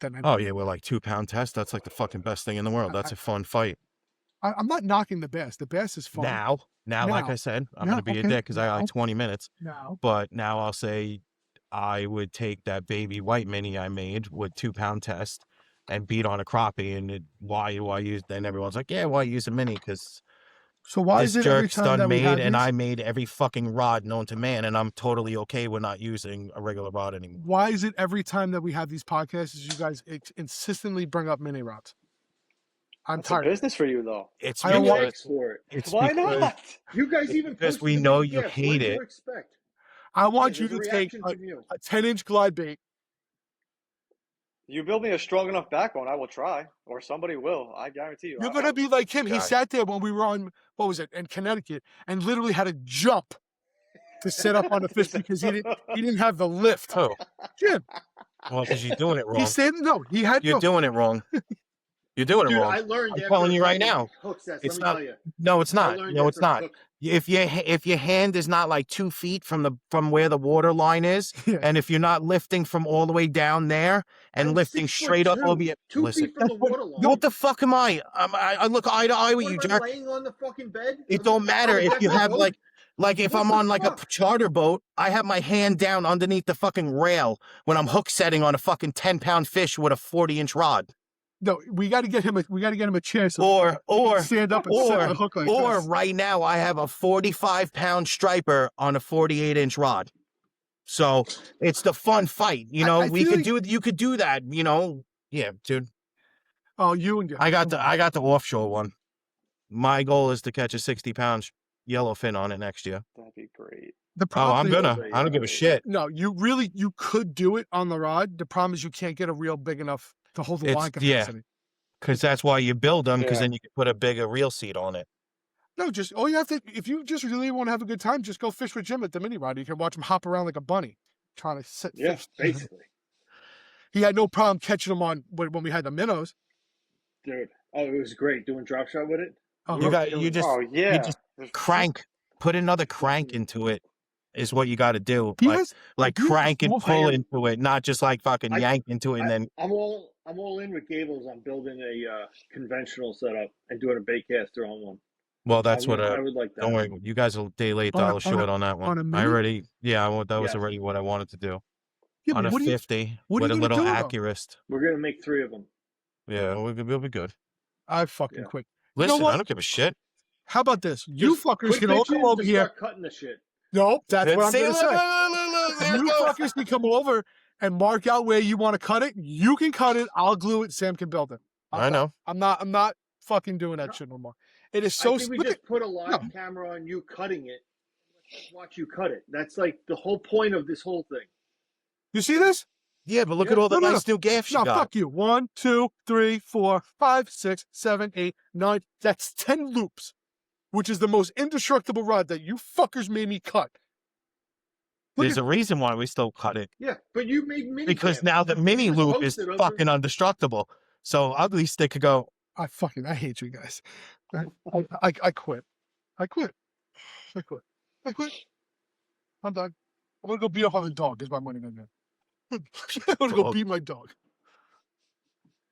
than Oh yeah, we're like 2 pound test. That's like the fucking best thing in the world. That's a fun fight. I'm not knocking the bass. The bass is fun. Now, like I said, I'm gonna be a dick because I got like 20 minutes. Now. But now I'll say I would take that baby white mini I made with 2 pound test and beat on a crappie. And why use? Then everyone's like, yeah, why use a mini? Because so why this is it every jerk's time done that we made, have and these- I made every fucking rod known to man, and I'm totally okay with not using a regular rod anymore. Why is it every time that we have these podcasts, you guys insistently bring up mini rods? I'm It's a tired. business for you though. It's I don't want- because, Ask for it. it's Why because not? You guys even because posted we the know big you gift. hate What did it. you expect? I want you There's to a take reaction a from you. 10-inch glide bait. You build me a strong enough backbone, I will try, or somebody will. I guarantee you. You're gonna be like him. He Guy. sat there when we were on in Connecticut, and literally had to jump to set up on the fish because he didn't have the lift. Oh, Jim, well, because you're doing it wrong. he said no. He had You're no. doing it wrong. You're doing it Dude, wrong. I learned. I'm after telling you right fucking now. hook sets, It's let me not- tell you. No, it's I not. learned No, it's after not. hook. If your hand is not like 2 feet from where the water line is, Yeah. and if you're not lifting from all the way down there and I'm lifting 6'2", straight up over your 2 listen. feet from the water line. What the fuck am I? I look eye to eye with What you, am I jerk. laying on the fucking bed? It don't matter if you have like if What I'm the on like a fuck? charter boat, I have my hand down underneath the fucking rail when I'm hook setting on a fucking 10-pound fish with a 40-inch rod. No, we got to get him a chair so he Or can stand up and set the hook like or this. right now I have a 45-pound striper on a 48-inch rod. So it's the fun fight, I we feel could you could do that, Yeah, dude. Oh, you and I got the offshore one. My goal is to catch a 60-pound yellowfin on it next year. That'd be great. the Oh, problem. I'm gonna. I don't give a shit. No, you could do it on the rod. The problem is you can't get a reel big enough to hold the line capacity. Because that's why you build them, because Yeah. then you can put a bigger reel seat on it. No, just all you have to, if you just really want to have a good time, just go fish with Jim at the mini rod. You can watch him hop around like a bunny, trying to set Yeah, fish. basically, He had no problem catching them on when we had the minnows. dude. Oh, it was great doing drop shot with it. Oh, You just Oh yeah. just crank, put another crank into it. Is what you got to do. he Like, has, like he has crank and small pull hands. into it, not just like fucking yank into it and then. I'm all in with Gables on building a conventional setup and doing a bait caster on one. Well, that's what. I would like that. Don't worry, you guys are a day late, On a- dollar on short a- on that on a one. I mini? already, that was Yes. already what I wanted to do. Yeah, On but a what do you, 50 what are with a you gonna little do, though? Accurist. We're gonna make 3 of them. Yeah, we'll be good. I fucking Yeah. quit. Listen, what? I don't give a shit. How about this? You Just fuckers quit can all bitching come over and here. Start cutting the shit. No, that's what I'm See, going to say. there it You goes. fuckers can come over and mark out where you want to cut it. You can cut it. I'll glue it. Sam can build it. I know. I'm not fucking doing that shit no more. It is I so. think we Look just at, put a live no. camera on you cutting it. Let's watch you cut it. That's like the whole point of this whole thing. You see this? Yeah, but look Yeah. at all the No, no, nice new gaffs you No, got. fuck you. 1, 2, 3, 4, 5, 6, 7, 8, 9. That's 10 loops, which is the most indestructible rod that you fuckers made me cut. Look There's at, a reason why we still cut it. Yeah, but you made mini Because gaffs. now the mini just loop is posted them. fucking indestructible. So at least they could go, I hate you guys. I quit. I quit. I quit. I quit. I'm done. I'm gonna go beat up on the dog. Is my money gonna do? I'm gonna go Dog. beat my dog.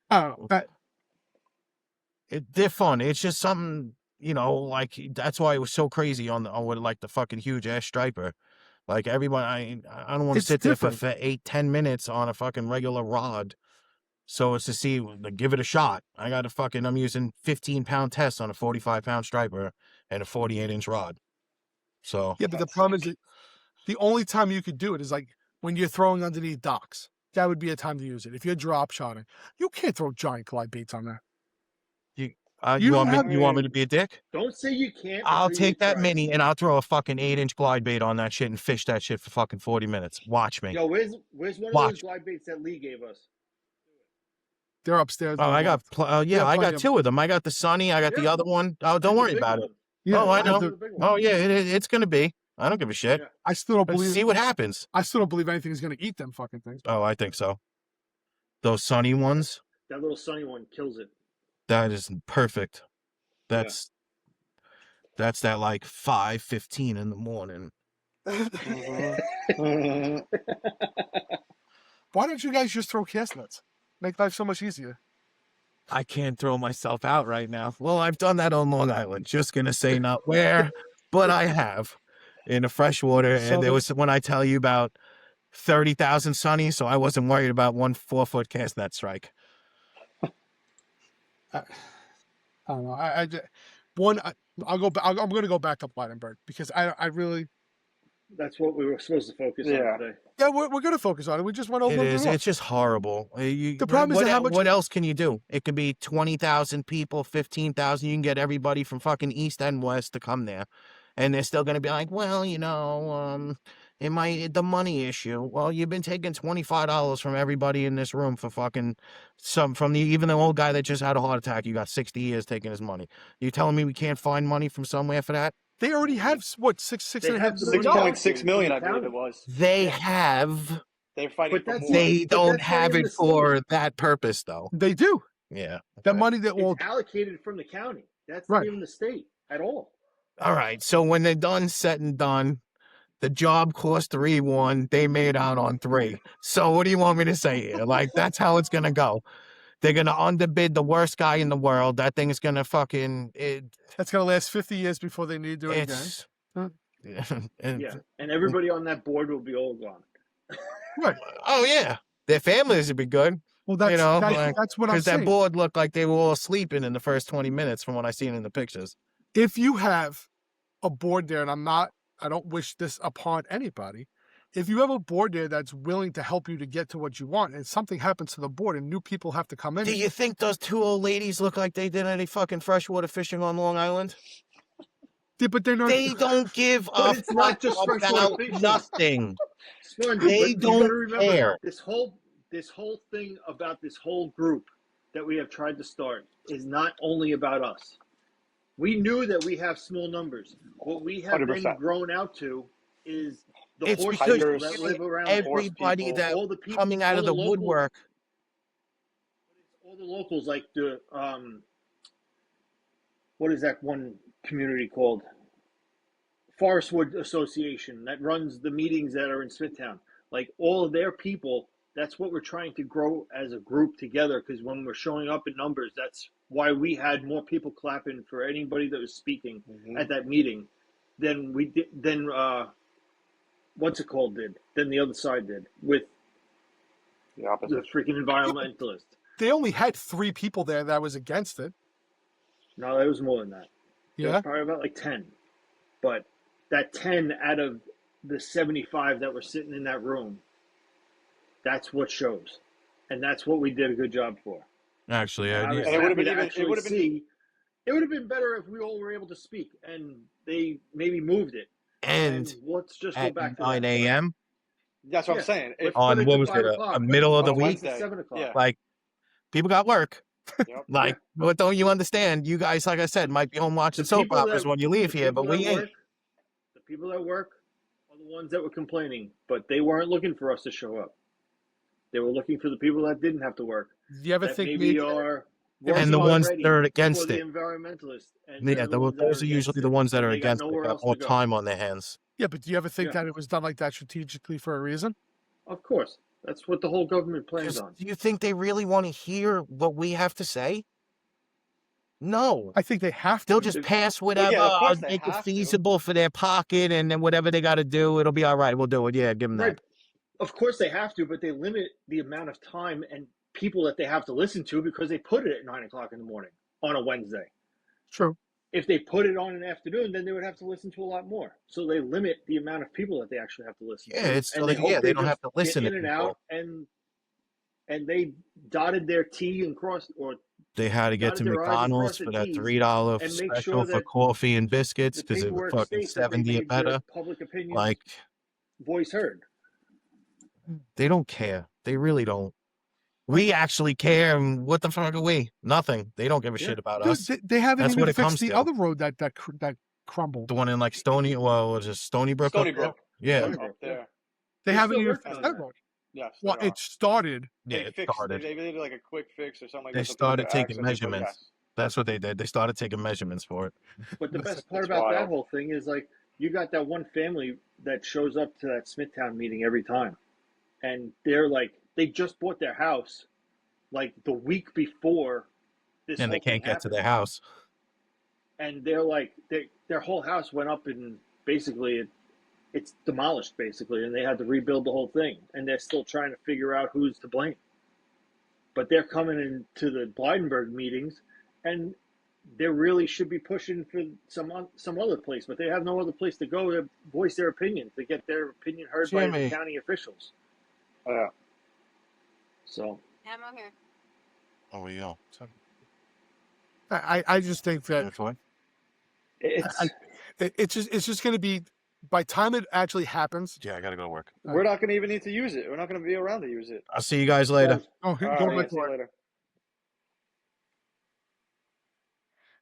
I don't know. they're fun. It's just something, you know, like that's why it was so crazy on with like the fucking huge ass striper. Like everybody, I don't want to It's sit there for different. 8-10 minutes on a fucking regular rod. So it's to see, give it a shot. I'm using 15-pound tests on a 45-pound striper and a 48-inch rod. So Yeah, but the problem is that the only time you could do it is like when you're throwing underneath docks. That would be a time to use it. If you're drop shotting, you can't throw giant glide baits on that. you don't want me to be a dick? Don't say you can't. I'll until you take that try it. mini and I'll throw a fucking 8-inch glide bait on that shit and fish that shit for fucking 40 minutes. Watch me. Yo, where's one of Watch. those glide baits that Lee gave us? They're upstairs. Oh, I got, I got plenty of- 2 of them. I got the Sunny. I got the Yeah. other one. Oh, That's don't the worry big about one. it. Oh, I know. That's the big one. Oh, yeah, it's going to be. I don't give a shit. Yeah. I still don't Let's believe. see what happens. I still don't believe anything is going to eat them fucking things. Oh, I think so. Those Sunny ones, That little sunny one kills it. that is perfect. That's that like 5:15 in the morning. Why don't you guys just throw cast nets? Make life so much easier. I can't throw myself out right now. Well, I've done that on Long Island. Just gonna say not where, but I have in the freshwater. So And there was when I tell you about 30,000 sunny, so I wasn't worried about 1 4-foot cast net strike. I don't know. I'll go. I'm going to go back to Blydenburg because I really. That's what we were supposed to focus on today. Yeah, we're going to focus on it. We just went over It is. it. It's just horrible. The problem is how much- What else can you do? It could be 20,000 people, 15,000. You can get everybody from fucking east and west to come there, and they're still going to be like, well, you know, the money issue. Well, you've been taking $25 from everybody in this room for fucking even the old guy that just had a heart attack. You got 60 years taking his money. You telling me we can't find money from somewhere for that? They already have what six They and a half have the million? 6.6 million, I believe it was. They have. They're fighting But for that's- more. They But don't that's have not in it the for that purpose, though. They do. Yeah. That okay. money that will. It's allocated from the county. That's Right. not even the state at all. All right. So when they're done, said and done, the job cost 3-1. They made out on 3. So what do you want me to say here? Like, that's how it's going to go. They're going to underbid the worst guy in the world. That thing is going to fucking... That's going to last 50 years before they need to do it again. It's... Huh. Yeah, and everybody on that board will be all gone. Right. Oh, yeah. Their families would be good. Well, that's, You know, that's what I'm Because that saying. board looked like they were all sleeping in the first 20 minutes from what I seen in the pictures. If you have a board there, and I don't wish this upon anybody. If you have a board there that's willing to help you to get to what you want, and something happens to the board and new people have to come in. Do you think those 2 old ladies look like they did any fucking freshwater fishing on Long Island? Yeah, but they're not. They don't give But a it's not fuck just freshwater about fishing. nothing. Sponge, They but you don't gotta remember, care. This whole thing about this whole group that we have tried to start is not only about us. We knew that we have small numbers. What we have 100%. been grown out to is the It's horse because people that live around horse everybody people, that all the people coming out all of the locals- woodwork. all the locals, like the what is that one community called? Forestwood Association that runs the meetings that are in Smithtown. Like all of their people, that's what we're trying to grow as a group together. Because when we're showing up in numbers, that's why we had more people clapping for anybody that was speaking at that meeting than we did. Than what's it called did? Than the other side did with The the opposite. freaking environmentalists. They only had 3 people there that was against it. No, there was more than that. There was Yeah. probably about like 10. But that 10 out of the 75 that were sitting in that room, that's what shows. And that's what we did a good job for. Actually, I was And it would've happy been to even- it actually would've been- see It would have been better if we all were able to speak and they maybe moved it. And let's just go at back to 9 that. a.m. That's what I'm Yeah. saying. If Let's put on, it what to was 5 it, a o'clock. middle of on the a week? Wednesday, 7 o'clock. yeah. Like, people got work. Yep. Like, what don't you understand? You guys, like I said, might be home watching soap operas when you leave here, but we ain't. The people that work are the ones that were complaining, but they weren't looking for us to show up. They were looking for the people that didn't have to work. Do you ever that think maybe are And the ones that are against for the it? environmentalists? And Yeah, those are usually the ones that are against it. Got more time on their hands. Yeah, but do you ever think Yeah. that it was done like that strategically for a reason? Of course. That's what the whole government plans on. Do you think they really want to hear what we have to say? No. I think they have to. They'll just pass whatever, of course they make it have to. feasible for their pocket, and then whatever they got to do, it'll be all right. We'll do it. Yeah, give them Right. that. Of course they have to, but they limit the amount of time and people that they have to listen to because they put it at 9 o'clock in the morning on a Wednesday. True. If they put it on an afternoon, then they would have to listen to a lot more. So they limit the amount of people that they actually have to listen to. Yeah, it's and like, hope they don't have just to listen get to in and people. out, and they dotted their T and crossed, or They had to get to dotted their I's and McDonald's crossed for their that T's $3 and make special sure for that coffee and biscuits the because it was paperwork fucking states that they 70 or made their better. public opinion Like, voice heard. they don't care. They really don't. We actually care, and what the fuck are we? Nothing. They don't give a shit about us. They haven't That's what even it comes fixed the to. other road that crumbled. The one in like Stony, well, was it Stony Brook? Stony up there? Brook. Yeah. Up there. They They're haven't still even working fixed on that that. road. Yes. Well, they are. it started. Yeah, They it fixed. started. They did like a quick fix or something like They that. started taking access, but measurements. yes. That's what they did. They started taking measurements for it. But the best part It's about that wild. whole thing is, like, you got that one family that shows up to that Smithtown meeting every time, and they're like, they just bought their house like the week before this, And they whole thing can't get to happened. their house. And they're like, their whole house went up, and basically it's demolished, basically, and they had to rebuild the whole thing, and they're still trying to figure out who's to blame. But they're coming into the Blydenburg meetings, and they really should be pushing for some other place, but they have no other place to go to voice their opinion, to get their opinion heard by the county officials. Yeah. So Yeah, I'm okay. Oh, yeah. I just think that it's it's just going to be, by the time it actually happens. Yeah, I gotta go to work. We're not going to even need to use it. We're not going to be around to use it. I'll see you guys later. Oh, All go right, back see to you work. later.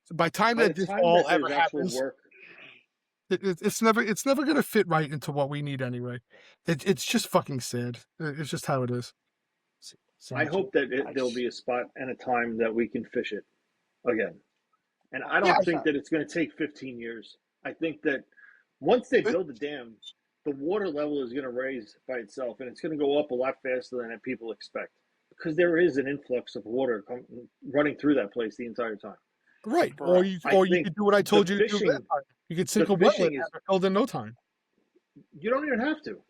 So by the time by that the this time all that ever there's actual happens, work. it's never going to fit right into what we need anyway. It's just fucking sad. It's just how it is. I hope that there'll be a spot and a time that we can fish it again. And I don't think that it's going to take 15 years. I think that once they build the dam, the water level is going to raise by itself, and it's going to go up a lot faster than people expect, because there is an influx of water running through that place the entire time. Right. Or you could do what I told you to do last time. You could sink a well and have it filled in no time. You don't even have to.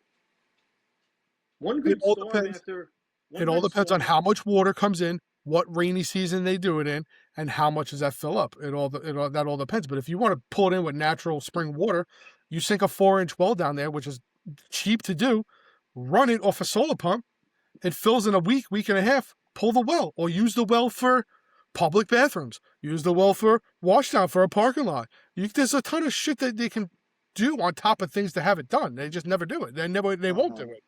One good storm after. It all depends on how much water comes in, what rainy season they do it in, and how much does that fill up. That all depends. But if you want to pull it in with natural spring water, you sink a 4-inch well down there, which is cheap to do, run it off a solar pump, it fills in a week and a half, pull the well, or use the well for public bathrooms, use the well for washdown for a parking lot. There's a ton of shit that they can do on top of things to have it done. They just never do it. They won't do it.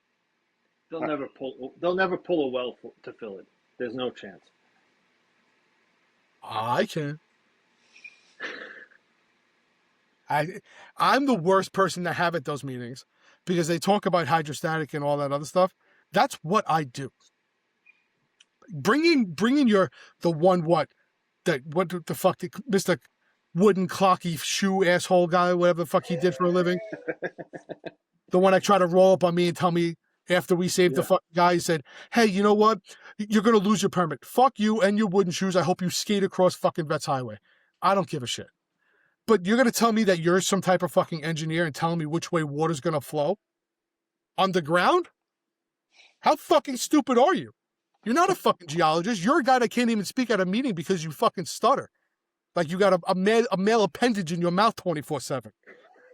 They'll never pull a well to fill it. There's no chance. I can. I'm the worst person to have at those meetings because they talk about hydrostatic and all that other stuff. That's what I do. Bringing the fuck, Mr. Wooden clocky shoe asshole guy, whatever the fuck he did for a living. The one that tried to roll up on me and tell me after we saved the fucking guy, he said, "Hey, you know what? You're going to lose your permit. Fuck you and your wooden shoes. I hope you skate across fucking Vets Highway." I don't give a shit. But you're going to tell me that you're some type of fucking engineer and telling me which way water's going to flow? Underground? How fucking stupid are you? You're not a fucking geologist. You're a guy that can't even speak at a meeting because you fucking stutter. Like you got a male appendage in your mouth 24/7.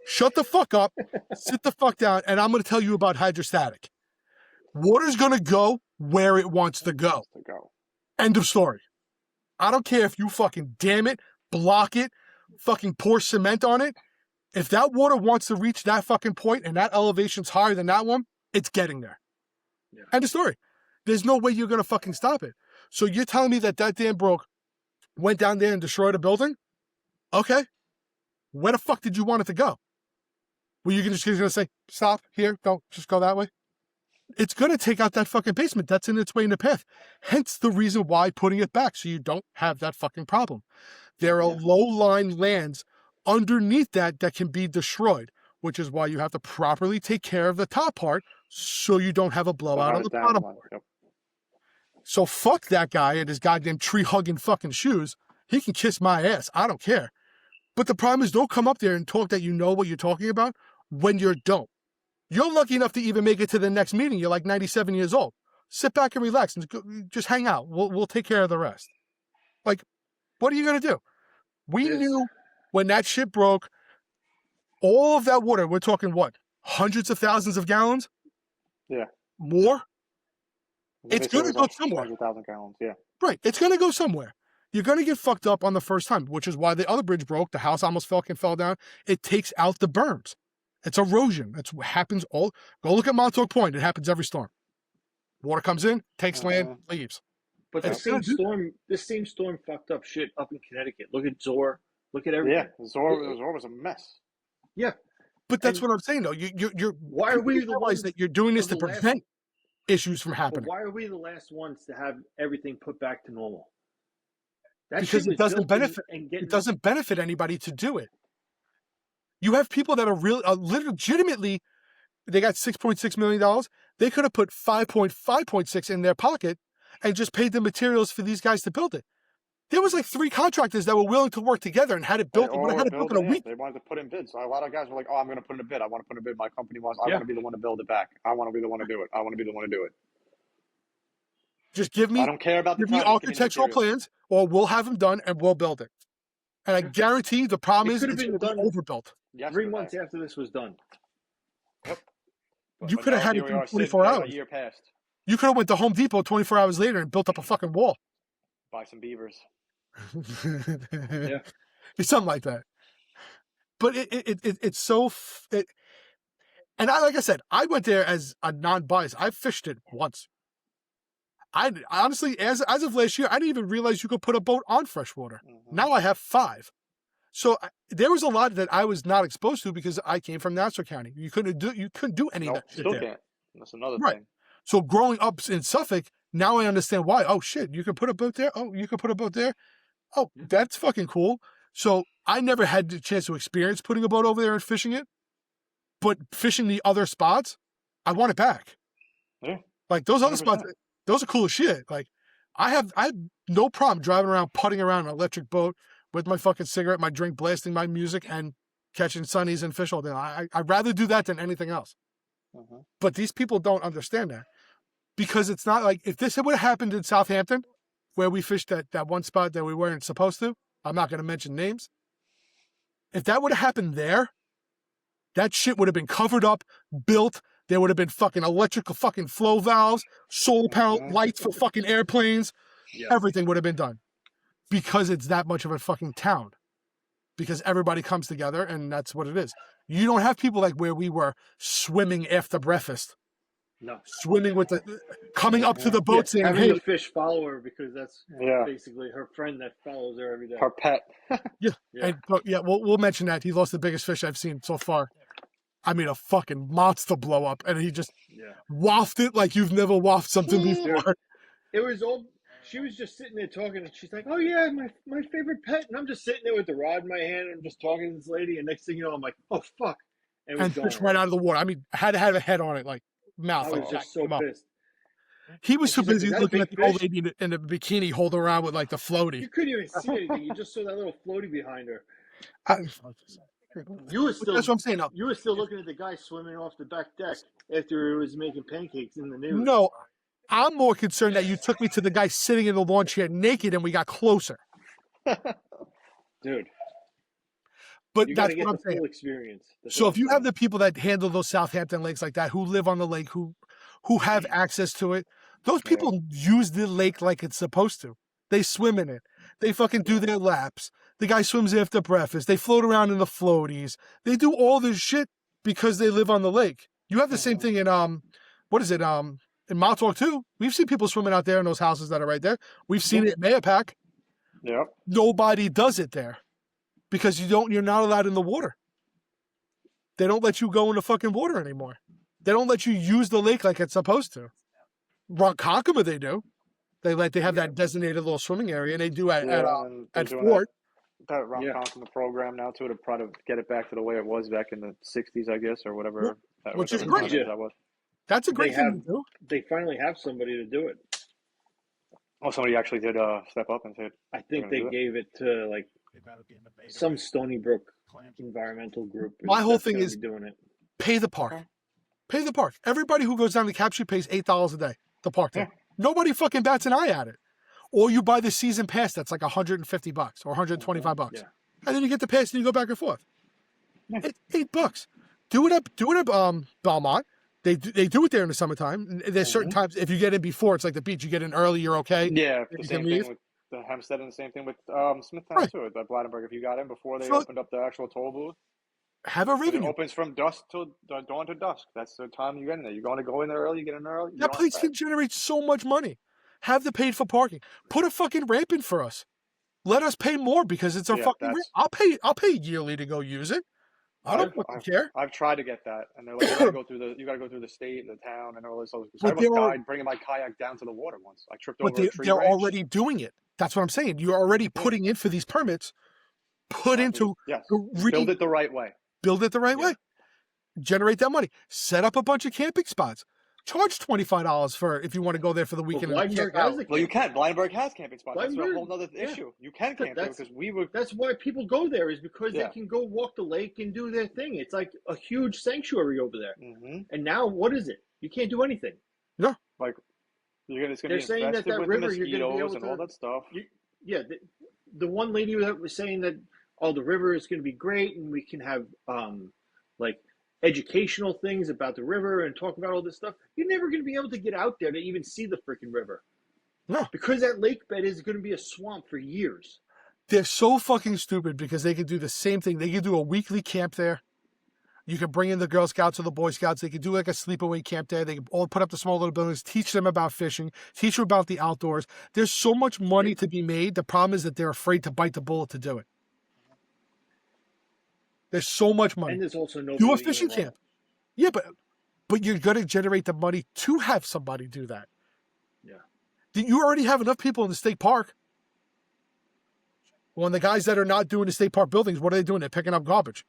Shut the fuck up, sit the fuck down, and I'm going to tell you about hydrostatic. Water's going to go where it wants to go. End of story. I don't care if you fucking dam it, block it, fucking pour cement on it. If that water wants to reach that fucking point and that elevation's higher than that one, it's getting there. Yeah. End of story. There's no way you're going to fucking stop it. So you're telling me that dam broke, went down there and destroyed a building? Okay. Where the fuck did you want it to go? Were you just going to say, stop here, don't just go that way? It's going to take out that fucking basement. That's in its way in the path. Hence the reason why putting it back, so you don't have that fucking problem. There are low-lying lands underneath that can be destroyed, which is why you have to properly take care of the top part so you don't have a blowout on the bottom part. Yep. So fuck that guy and his goddamn tree-hugging fucking shoes. He can kiss my ass. I don't care. But the problem is, don't come up there and talk that you know what you're talking about when you don't. You're lucky enough to even make it to the next meeting. You're like 97 years old. Sit back and relax and just hang out. We'll take care of the rest. Like, what are you going to do? We knew when that shit broke, all of that water, we're talking what? Hundreds of thousands of gallons? Yeah. More? It's going to go somewhere. 100,000 gallons, yeah. Right. It's going to go somewhere. You're going to get fucked up on the first time, which is why the other bridge broke. The house almost fell down. It takes out the berms. It's erosion. That's what happens all. Go look at Montauk Point. It happens every storm. Water comes in, takes land, leaves. But this same storm fucked up shit up in Connecticut. Look at Zor. Look at everything. Yeah, Zor was a mess. Yeah. But that's what I'm saying, though. You're why are we the ones that you're doing this to prevent issues from happening? Why are we the last ones to have everything put back to normal? Because it doesn't benefit. It doesn't benefit anybody to do it. You have people that are legitimately, they got $6.6 million. They could have put 5.6 in their pocket and just paid the materials for these guys to build it. There was like 3 contractors that were willing to work together and had it built. Had it built in a week. They wanted to put in bids. So a lot of guys were like, "Oh, I'm going to put in a bid. I want to put in a bid. My company wants. I want to be the one to build it back. I want to be the one to do it. I want to be the one to do it." Just give me. I don't care about the architectural plans, or we'll have them done and we'll build it. And I guarantee the problem is it's been overbuilt. 3 months after this was done. Yep. You could have had it in 24 hours. A year passed. You could have went to Home Depot 24 hours later and built up a fucking wall. Buy some beavers. Yeah. Something like that. But it's so. And like I said, I went there as a non-bias. I fished it once. I honestly, as of last year, I didn't even realize you could put a boat on freshwater. Mm-hmm. Now I have 5. So there was a lot that I was not exposed to because I came from Nassau County. You couldn't do any of that shit still there. Can't. That's another thing. So growing up in Suffolk, now I understand why. Oh shit, you can put a boat there. Oh, you can put a boat there. Oh, that's fucking cool. So I never had the chance to experience putting a boat over there and fishing it, but fishing the other spots, I want it back. Yeah. Like those other 100%. Spots, those are cool as shit. Like I have no problem driving around, putting around an electric boat with my fucking cigarette, my drink, blasting my music, and catching sunnies and fish all day. I'd rather do that than anything else. Mm-hmm. But these people don't understand that because it's not like if this would have happened in Southampton, where we fished that one spot that we weren't supposed to. I'm not going to mention names. If that would have happened there, that shit would have been covered up, built. There would have been fucking electrical fucking flow valves, solar power lights for fucking airplanes. Yeah. Everything would have been done because it's that much of a fucking town. Because everybody comes together and that's what it is. You don't have people like where we were swimming after breakfast. No. Swimming with coming up to the boat saying, having hey. The fish follow her because that's basically her friend that follows her every day. Her pet. Yeah. And, we'll mention that. He lost the biggest fish I've seen so far. I mean, a fucking monster blow up. And he just wafted it like you've never wafted something before. It was old. She was just sitting there talking and she's like, oh yeah, my favorite pet. And I'm just sitting there with the rod in my hand and I'm just talking to this lady. And next thing you know, I'm like, oh fuck. And fish right out of the water. I mean, I had to have a head on it, like mouth. I was just so pissed. He was too busy looking at the old lady in the bikini holding around with like the floaty. You couldn't even see anything. You just saw that little floaty behind her. You were still. That's what I'm saying. You were still looking at the guy swimming off the back deck after he was making pancakes in the news. No, I'm more concerned that you took me to the guy sitting in the lawn chair naked and we got closer. Dude. But that's what I'm saying. Full experience. So if you have the people that handle those Southampton lakes like that, who live on the lake, who have access to it, those people use the lake like it's supposed to. They swim in it. They fucking do their laps. The guy swims after breakfast. They float around in the floaties. They do all this shit because they live on the lake. You have the same thing in what is it? In Montauk too. We've seen people swimming out there in those houses that are right there. We've seen it in Mayapack. Yep. Nobody does it there because you're not allowed in the water. They don't let you go in the fucking water anymore. They don't let you use the lake like it's supposed to. Ronkonkoma they do. They have that designated little swimming area, and they do at Fort. That Ronkonkoma program now too to try to get it back to the way it was back in the '60s, I guess, or whatever. Which is great. That was. That's a great thing to do. They finally have somebody to do it. Oh, somebody actually did step up and said. I think they gave it to like some Stony Brook environmental group. My whole thing is doing it. Pay the park. Pay the park. Everybody who goes down to Cap Street pays $8 a day to park there. Nobody fucking bats an eye at it. Or you buy the season pass that's like $150 or $125. Yeah. And then you get the pass and you go back and forth. Yeah. It's $8. Do it up Belmont. They do it there in the summertime. There's certain times, if you get in before, it's like the beach, you get in early, you're okay. Yeah, the same thing with the Hempstead and the same thing with Smithtown too, at Blattenburg. If you got in before they opened up the actual toll booth, have a revenue. It opens from dusk till dawn to dusk. That's the time you get in there. You're going to go in there early, you get in early. That place can generate so much money. Have the paid for parking. Put a fucking ramp in for us. Let us pay more because it's our fucking ramp. I'll pay yearly to go use it. I don't fucking care. I've tried to get that, and they're like, you gotta go through the state and the town and all this. I almost died bringing my kayak down to the water once. I tripped over a tree they're branch. Already doing it. That's what I'm saying. You're already putting in for these permits. Build it the right way. Build it the right way. Generate that money. Set up a bunch of camping spots. Charge $25 for if you want to go there for the weekend. Well, you can. Blattenburg has camping spots. That's a whole other issue. You can camp there because That's why people go there is because they can go walk the lake and do their thing. It's like a huge sanctuary over there. Mm-hmm. And now what is it? You can't do anything. No. Like it's going to be infested with river, the mosquitoes and all that stuff. The one lady that was saying that the river is going to be great and we can have educational things about the river and talk about all this stuff. You're never going to be able to get out there to even see the freaking river. No. Because that lake bed is going to be a swamp for years. They're so fucking stupid because they could do the same thing. They could do a weekly camp there. You could bring in the Girl Scouts or the Boy Scouts. They could do like a sleepaway camp there. They could all put up the small little buildings, teach them about fishing, teach them about the outdoors. There's so much money to be made. The problem is that they're afraid to bite the bullet to do it. There's so much money. And there's also no do a fishing camp. Yeah, but you're going to generate the money to have somebody do that. Yeah. You already have enough people in the state park. When the guys that are not doing the state park buildings, what are they doing? They're picking up garbage.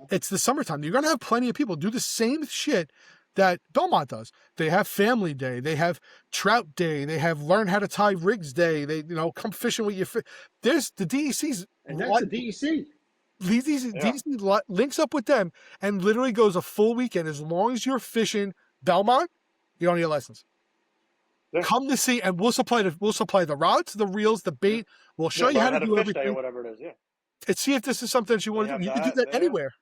It's the summertime. You're going to have plenty of people do the same shit that Belmont does. They have family day. They have trout day. They have learn how to tie rigs day. They, come fishing with your fish. There's the DEC's. And that's the DEC. DEC links up with them and literally goes a full weekend. As long as you're fishing Belmont, you don't need a license. Yeah. Come to see, and we'll supply the rods, the reels, the bait. We'll show you how to do everything. Day or whatever it is. Yeah. And see if this is something that you want to do. You can do that anywhere.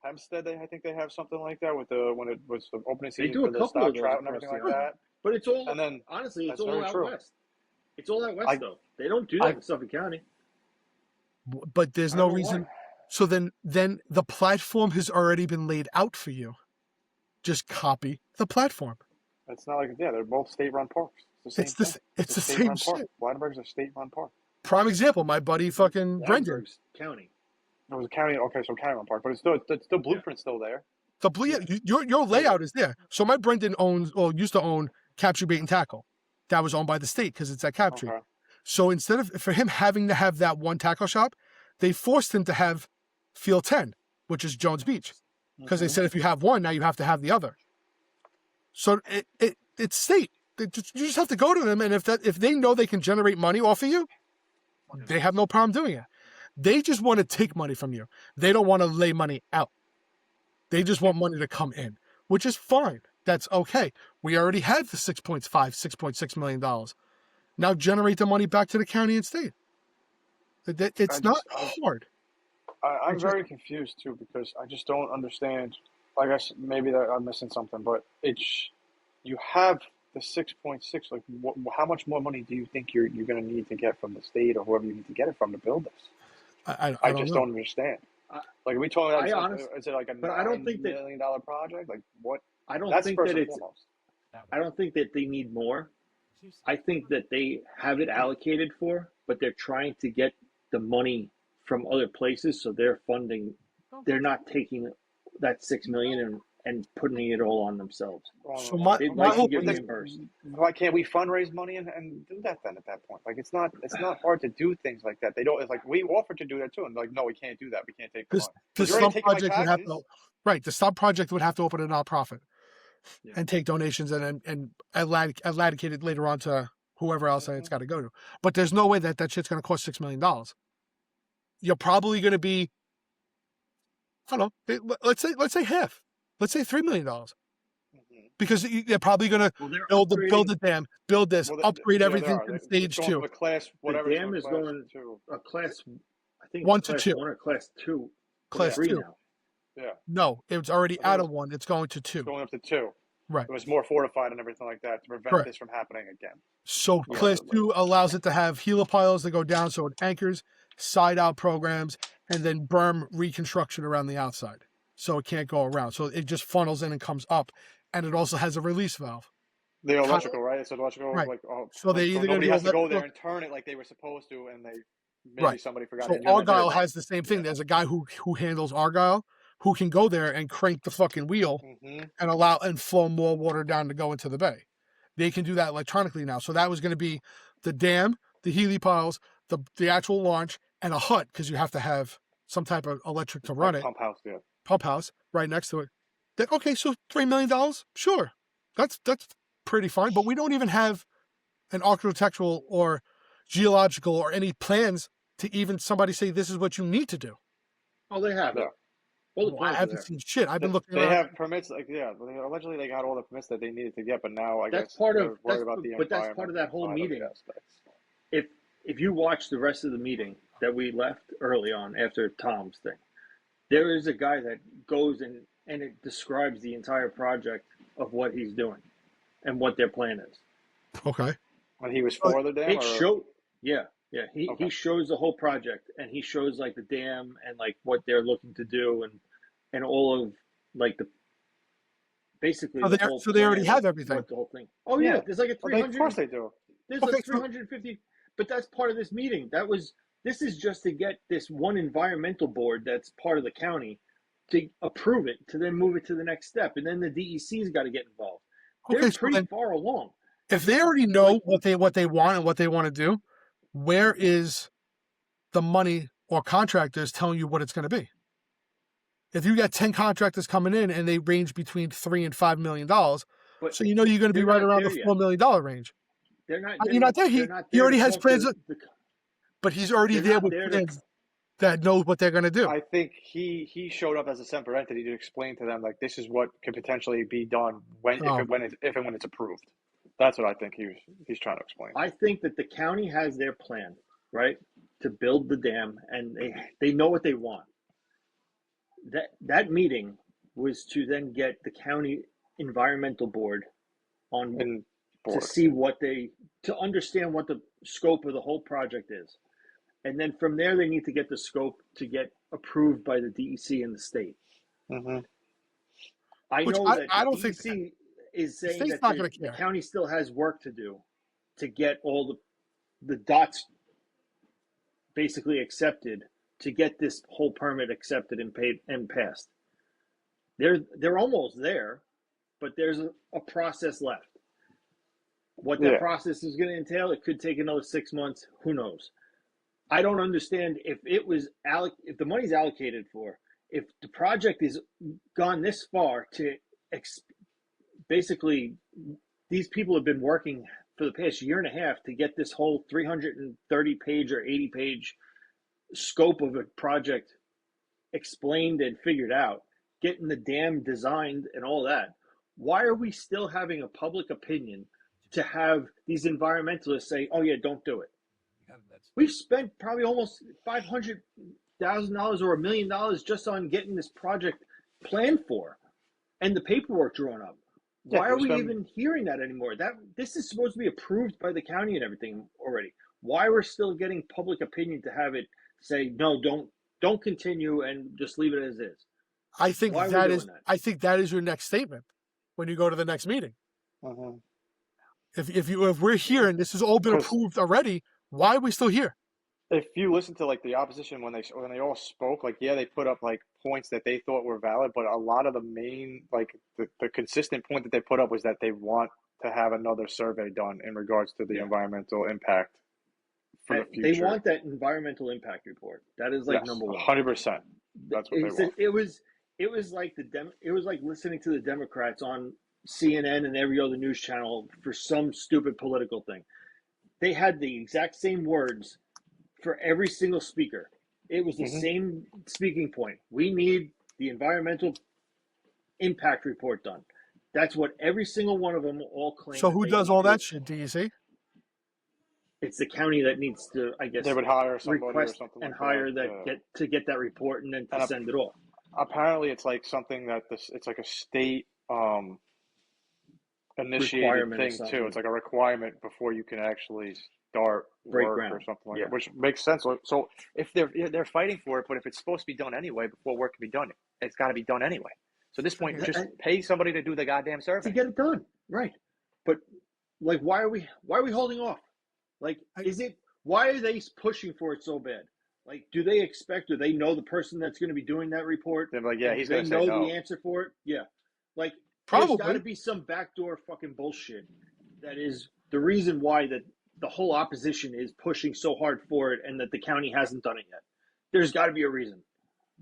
Hempstead, I think they have something like that with when it was the opening season. They do for the stock trout and everything like that. But it's all, honestly, it's all out west. It's all out west, though. They don't do that in Suffolk County. But there's no reason. Why. So then the platform has already been laid out for you. Just copy the platform. It's not like they're both state-run parks. It's the same shit. Blattenburg's a state-run park. Prime example, my buddy fucking Brendan. County. It was a county. Okay, so county-run park, but it's still blueprint's still there. Your layout is there. So my Brendan used to own Capture Bait and Tackle. That was owned by the state because it's at Capture. Okay. So instead of for him having to have that one tackle shop, they forced him to have Field 10, which is Jones Beach, because they said if you have one, now you have to have the other. So it's state. You just have to go to them, and if they know they can generate money off of you, they have no problem doing it. They just want to take money from you. They don't want to lay money out. They just want money to come in, which is fine. That's okay. We already had the $6.6 million. Now generate the money back to the county and state. It's not hard. I'm very confused too because I just don't understand. I guess maybe that I'm missing something, but you have the 6.6, like how much more money do you think you're going to need to get from the state or whoever you need to get it from to build this? I just don't don't understand. I, Like, are we talking I about, honestly, is it like a but I don't $9 think that million project? Like, what? I don't That's think first that and it's. foremost. I don't think that they need more. I think that they have it allocated for, but they're trying to get the money from other places, so they're funding. They're not taking that 6 million and putting it all on themselves. So They'd my like to whole get thing is, reimbursed. Why can't we fundraise money and do that then at that point? Like, it's not hard to do things like that. They don't. It's like we offered to do that too, and like, no, we can't do that. We can't take the money. the You're already Stump taking my Project would have taxes. to, right? The Stump Project would have to open a nonprofit Yeah. and take donations and eradicate it later on to whoever else it's got to go to. But there's no way that shit's going to cost $6 million. You're probably going to be, I don't know, let's say half. Let's say $3 million. Because they're probably going to build the dam, build this, upgrade everything to stage 2. From a class, whatever. The dam is going to a class, I think 1 it's to class 2. 1 or class 2. Class 3 2. now. Yeah. No, it's already out of 1. It's going to 2. It's going up to 2. Right. It was more fortified and everything like that to prevent this from happening again. So class 2 allows it to have helipiles that go down, so it anchors, side out programs, and then berm reconstruction around the outside, so it can't go around. So it just funnels in and comes up, and it also has a release valve. The electrical, right? So electrical, right. Like, so they either nobody has to go there and turn it like they were supposed to, and maybe somebody forgot. So Argyle has the same thing. There's a guy who handles Argyle who can go there and crank the fucking wheel and allow and flow more water down to go into the bay. They can do that electronically now. So that was going to be the dam, the helipiles, the actual launch, and a hut, because you have to have some type of electric to run it. Pump house, yeah. Pump house right next to it. Okay, so $3 million? Sure. That's pretty fine. But we don't even have an architectural or geological or any plans to even somebody say this is what you need to do. Oh, they have. Yeah. I haven't seen shit. I've been looking. They have permits, allegedly they got all the permits that they needed to get, but now I guess they're worried about the environment. But that's part of that whole meeting. If you watch the rest of the meeting that we left early on after Tom's thing, there is a guy that goes and it describes the entire project of what he's doing and what their plan is. Okay. When he was for the dam? He shows the whole project, and he shows like the dam and like what they're looking to do and all of like the basically the whole so they already have everything. The whole thing. Oh yeah, there's like a 300. Of course they do. There's like 350, but that's part of this meeting. This is just to get this one environmental board that's part of the county to approve it, to then move it to the next step, and then the DEC's got to get involved. They're pretty far along. If they already know what they want and what they want to do, where is the money or contractors telling you what it's going to be? If you got 10 contractors coming in and they range between $3 and $5 million, so you know you're going to be right around the $4 million range. They're not. You're not there. He already has plans, but he's already there with plans that knows what they're going to do. I think he showed up as a separate entity to explain to them, like, this is what could potentially be done if and when it's approved. That's what I think he's trying to explain. I think that the county has their plan, right, to build the dam, and they know what they want. That meeting was to then get the county environmental board on to see to understand what the scope of the whole project is. And then from there, they need to get the scope to get approved by the DEC and the state. Mm-hmm. I know that I the don't DEC think is saying that the county still has work to do to get all the dots basically accepted, to get this whole permit accepted and paid and passed. They're almost there, but there's a process left. What that process is going to entail, it could take another 6 months. Who knows? I don't understand if the money's allocated for, if the project is gone this far to basically, these people have been working for the past year and a half to get this whole 330-page or 80-page scope of a project explained and figured out, getting the dam designed and all that. Why are we still having a public opinion to have these environmentalists say, oh yeah, don't do it? We've spent probably almost $500,000 or $1 million just on getting this project planned for and the paperwork drawn up. Why are we even hearing that anymore? This is supposed to be approved by the county and everything already. Why we're still getting public opinion to have it say no, don't continue and just leave it as is? I think I think that is your next statement when you go to the next meeting. Uh-huh. If we're here and this has all been approved already, why are we still here? If you listen to like the opposition when they all spoke, like they put up like points that they thought were valid, but a lot of the main the consistent point that they put up was that they want to have another survey done in regards to the environmental impact for the future. They want that environmental impact report. That is number one. 100%. That's what they want. It was like listening to the Democrats on CNN and every other news channel for some stupid political thing. They had the exact same words for every single speaker. It was the same speaking point. We need the environmental impact report done. That's what every single one of them all claim. So who does all that shit, do you see? It's the county that needs to, I guess, they would hire somebody request or something and like hire that to get that report and then to send it off. Apparently, it's like something that it's like a state initiated thing too. It's like a requirement before you can actually start work or something like that, which makes sense. So if they're fighting for it, but if it's supposed to be done anyway, before work can be done, it's got to be done anyway. So at this point, just pay somebody to do the goddamn survey to get it done, right? But like, why are we holding off? Like, why are they pushing for it so bad? Like, do they know the person that's going to be doing that report? They're like, yeah, he's going to say no. They know the answer for it? Yeah. Like, probably. There's got to be some backdoor fucking bullshit that is the reason why the whole opposition is pushing so hard for it and that the county hasn't done it yet. There's got to be a reason.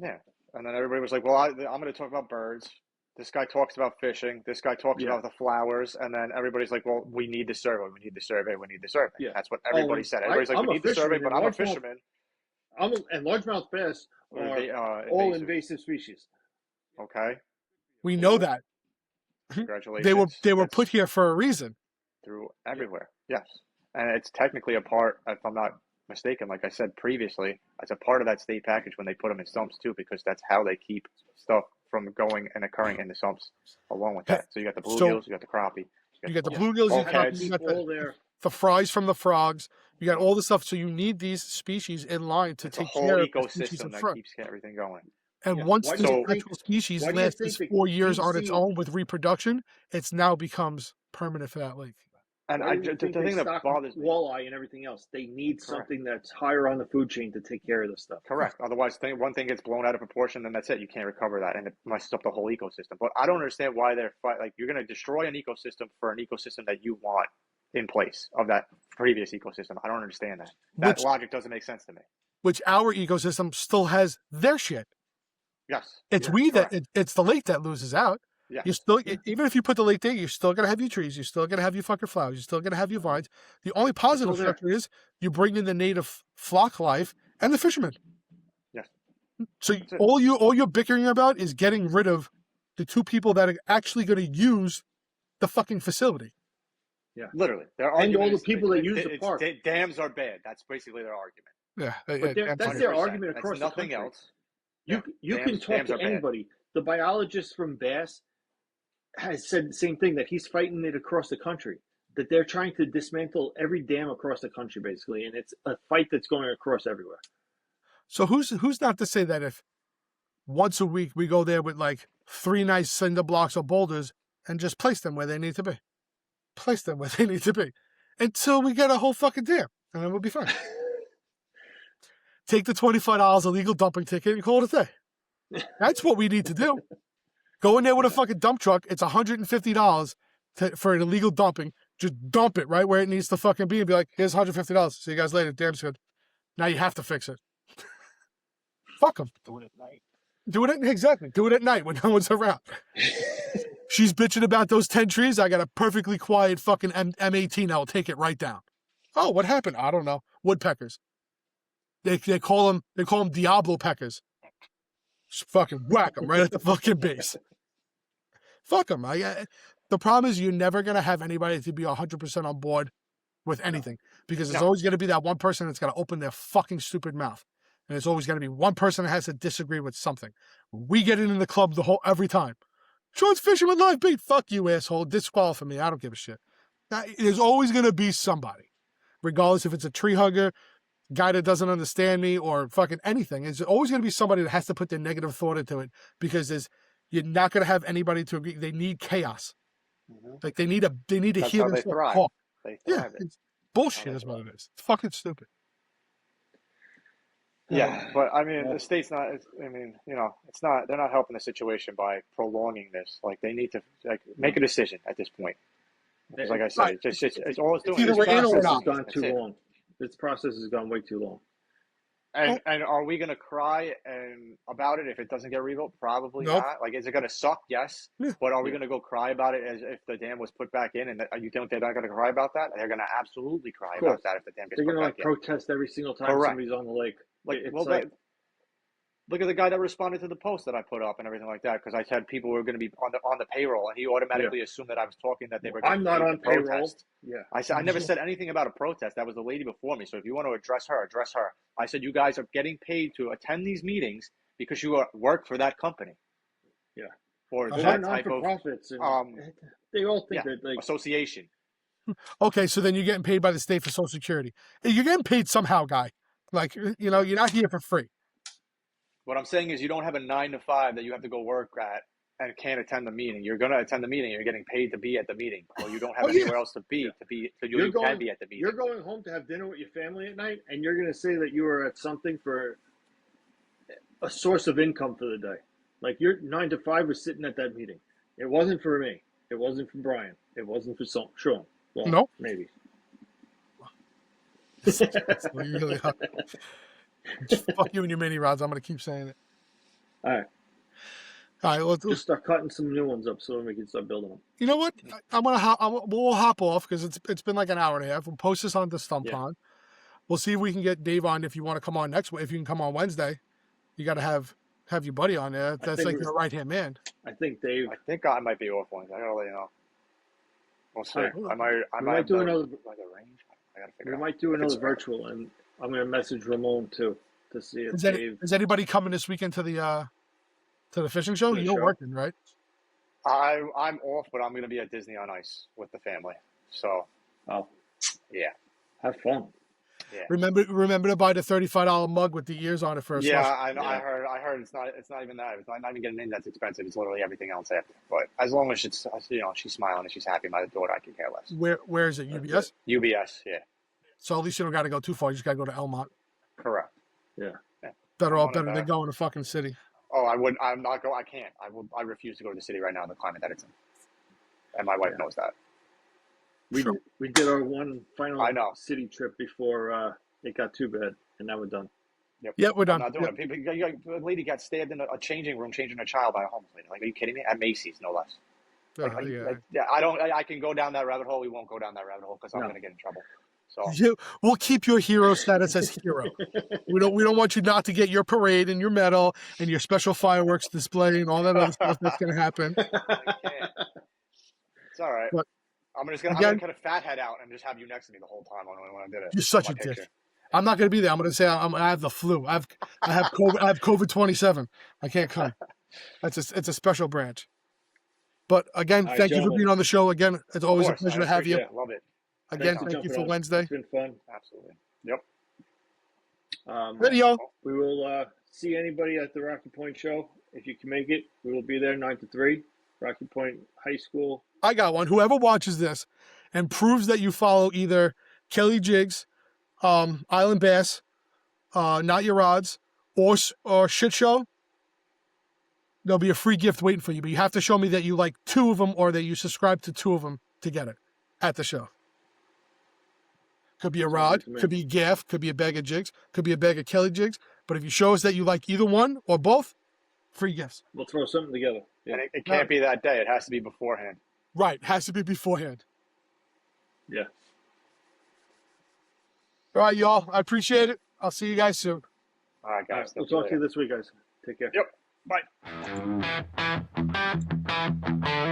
Yeah. And then everybody was like, well, I'm going to talk about birds. This guy talks about fishing. This guy talks about the flowers. And then everybody's like, well, we need the survey. We need the survey. We need the survey. Yeah. That's what everybody said. Everybody's like, we need the survey, but I'm a fisherman. And largemouth bass are all invasive species. Okay. We know that. Congratulations. They were put here for a reason. Through everywhere. Yes. And it's technically a part, if I'm not mistaken, like I said previously, it's a part of that state package when they put them in sumps too, because that's how they keep stuff from going and occurring in the sumps along with that. So you got the bluegills, you got the crappie. You got the bluegills, you got the fries from the frogs. You got all the stuff. So you need these species in line to take care of the ecosystem that keeps everything going. And once the actual species lasts 4 years on its own with reproduction, it's now becomes permanent for that lake. And the thing that bothers me, walleye and everything else, they need something that's higher on the food chain to take care of this stuff. Correct. Otherwise, one thing gets blown out of proportion, then that's it. You can't recover that, and it messes up the whole ecosystem. But I don't understand why they're like you're going to destroy an ecosystem for an ecosystem that you want in place of that previous ecosystem. I don't understand that. That logic doesn't make sense to me. Which our ecosystem still has their shit. Yes. It's it's the lake that loses out. Yeah. You still, even if you put the lake there, you're still gonna have your trees. You're still gonna have your fucking flowers. You're still gonna have your vines. The only positive factor is you bring in the native flock life and the fishermen. Yes. So all you're bickering about is getting rid of the two people that are actually going to use the fucking facility. Yeah, literally. And all the people that use the park. Dams are bad. That's basically their argument. Yeah, that's their argument across nothing the country. Else. You can talk to anybody. The biologist from Bass has said the same thing, that he's fighting it across the country, that they're trying to dismantle every dam across the country, basically, and it's a fight that's going across everywhere. So who's not to say that if once a week we go there with like 3 nice cinder blocks or boulders and just place them where they need to be. Place them where they need to be. Until we get a whole fucking dam, and then we'll be fine. Take the $25 illegal dumping ticket and call it a day. That's what we need to do. Go in there with a fucking dump truck. It's $150 for an illegal dumping. Just dump it right where it needs to fucking be and be like, here's $150. See you guys later. Dam's good. Now you have to fix it. Fuck them. Do it at night. Exactly. Do it at night when no one's around. She's bitching about those 10 trees. I got a perfectly quiet fucking M18. I'll take it right down. Oh, what happened? I don't know. Woodpeckers. They call them Diablo peckers. Just fucking whack them right at the fucking base. Fuck them. The problem is you're never going to have anybody to be 100% on board with anything, because there's always going to be that one person that's going to open their fucking stupid mouth. And there's always going to be one person that has to disagree with something. We get it in the club every time. Shawn's fishing with live bait. Fuck you, asshole. Disqualify me. I don't give a shit. Now, there's always going to be somebody, regardless if it's a tree hugger, guy that doesn't understand me, or fucking anything. There's always going to be somebody that has to put their negative thought into it because you're not going to have anybody to agree. They need chaos. Like they need to That's hear how they themselves thrive. talk. They Yeah, thrive. it's bullshit is what it is. It's fucking stupid. Yeah, but I mean, the state's not. I mean, it's not. They're not helping the situation by prolonging this. Like they need to make a decision at this point. Because, like I said, Right. it's all it's doing. either is we're in or we're Process not. has gone That's too it. long. This process has gone way too long. And are we gonna cry about it if it doesn't get rebuilt? Probably Nope. not. Like, is it gonna suck? Yes. Yeah. But are we gonna go cry about it as if the dam was put back in? And you think they're not gonna cry about that? They're gonna absolutely cry Of course. about that if the dam gets They're put gonna back in. protest every single time Correct. somebody's on the lake. Look at the guy that responded to the post that I put up and everything like that, because I said people were going to be on the payroll, and he automatically assumed that I was talking that they were. I'm not on payroll. Protest. Yeah. I said I never said anything about a protest. That was the lady before me. So if you want to address her, address her. I said you guys are getting paid to attend these meetings because you work for that company. Yeah. Or They're that type of non-for-profits. They all think yeah, that association. Okay, so then you're getting paid by the state for Social Security. You're getting paid somehow, guy. Like, you're not here for free. What I'm saying is you don't have a 9 to 5 that you have to go work at and can't attend the meeting. You're going to attend the meeting. You're getting paid to be at the meeting, or you don't have anywhere else to be. So you can be at the meeting. You're going home to have dinner with your family at night, and you're going to say that you were at something for a source of income for the day. Like your 9 to 5 was sitting at that meeting. It wasn't for me. It wasn't for Brian. It wasn't for Shawn. Well, Nope. Maybe. You really are. Fuck you and your mini rods. I'm going to keep saying it. All right. All right. Well, Just start cutting some new ones up so we can start building them. you know what? We'll hop off because it's been like an hour and a half. We'll post this on the Stump Pond. We'll see if we can get Dave on if you want to come on next. If you can come on Wednesday, you got to have your buddy on there. That's like your right hand man. I think Dave. I think I might be off Wednesday. I gotta let you know. We'll see. Right. I might do another. range. I gotta figure We out. might do another virtual, and I'm going to message Ramon too to see if Dave. Is anybody coming this weekend to the fishing show? To the You're show? working, right? I'm off, but I'm gonna be at Disney on Ice with the family. So, yeah, Have fun. yeah. Remember to buy the $35 mug with the ears on it first. Yeah, I know. Yeah. I heard it's not even that. It's not even getting in that's expensive. It's literally everything else after. But as long as it's she's smiling and she's happy by the daughter, I can care less. Where is it? UBS? UBS, yeah. So at least you don't got to go too far. You just got to go to Elmont. Correct. Yeah. Better than going to fucking city. Oh, I wouldn't. I'm not go. I can't. I refuse to go to the city right now in the climate that it's in. And my wife knows that. We did our one final city trip before it got too bad, and now we're done. Yep, we're done. I'm not doing it. A lady got stabbed in a changing room, changing a child by a homeless lady. Like, are you kidding me? At Macy's, no less. I can go down that rabbit hole. We won't go down that rabbit hole because I'm going to get in trouble. So we'll keep your hero status as hero. We don't want you not to get your parade and your medal and your special fireworks display and all that other stuff that's going to happen. I can't. It's all right. But, I'm gonna cut a fat head out and just have you next to me the whole time when I did it. You're such a dick. I'm not going to be there. I'm going to say I have the flu. I have COVID. I have COVID-27. I can't come. It's a special branch. But again, thank you for being on the show. Again, it's always a pleasure to have you. Love it. Again, thank you for Wednesday. It's been fun. Absolutely. Yep. Video. We will see anybody at the Rocky Point show. If you can make it, we will be there 9 to 3. Rocky Point High School. I got one. Whoever watches this and proves that you follow either Kelly Jigs, Island Bass, Not Your Rods, or Shit Show, there'll be a free gift waiting for you. But you have to show me that you like 2 of them or that you subscribe to 2 of them to get it at the show. Could be a rod, could be a gaff, could be a bag of jigs, could be a bag of Kelly Jigs. But if you show us that you like either one or both, free gifts. We'll throw something together. Yeah. And it can't be that day. It has to be beforehand. Right. Has to be beforehand. Yeah. All right, y'all. I appreciate it. I'll see you guys soon. All right, guys. We'll talk to you this week, guys. Take care. Yep. Bye.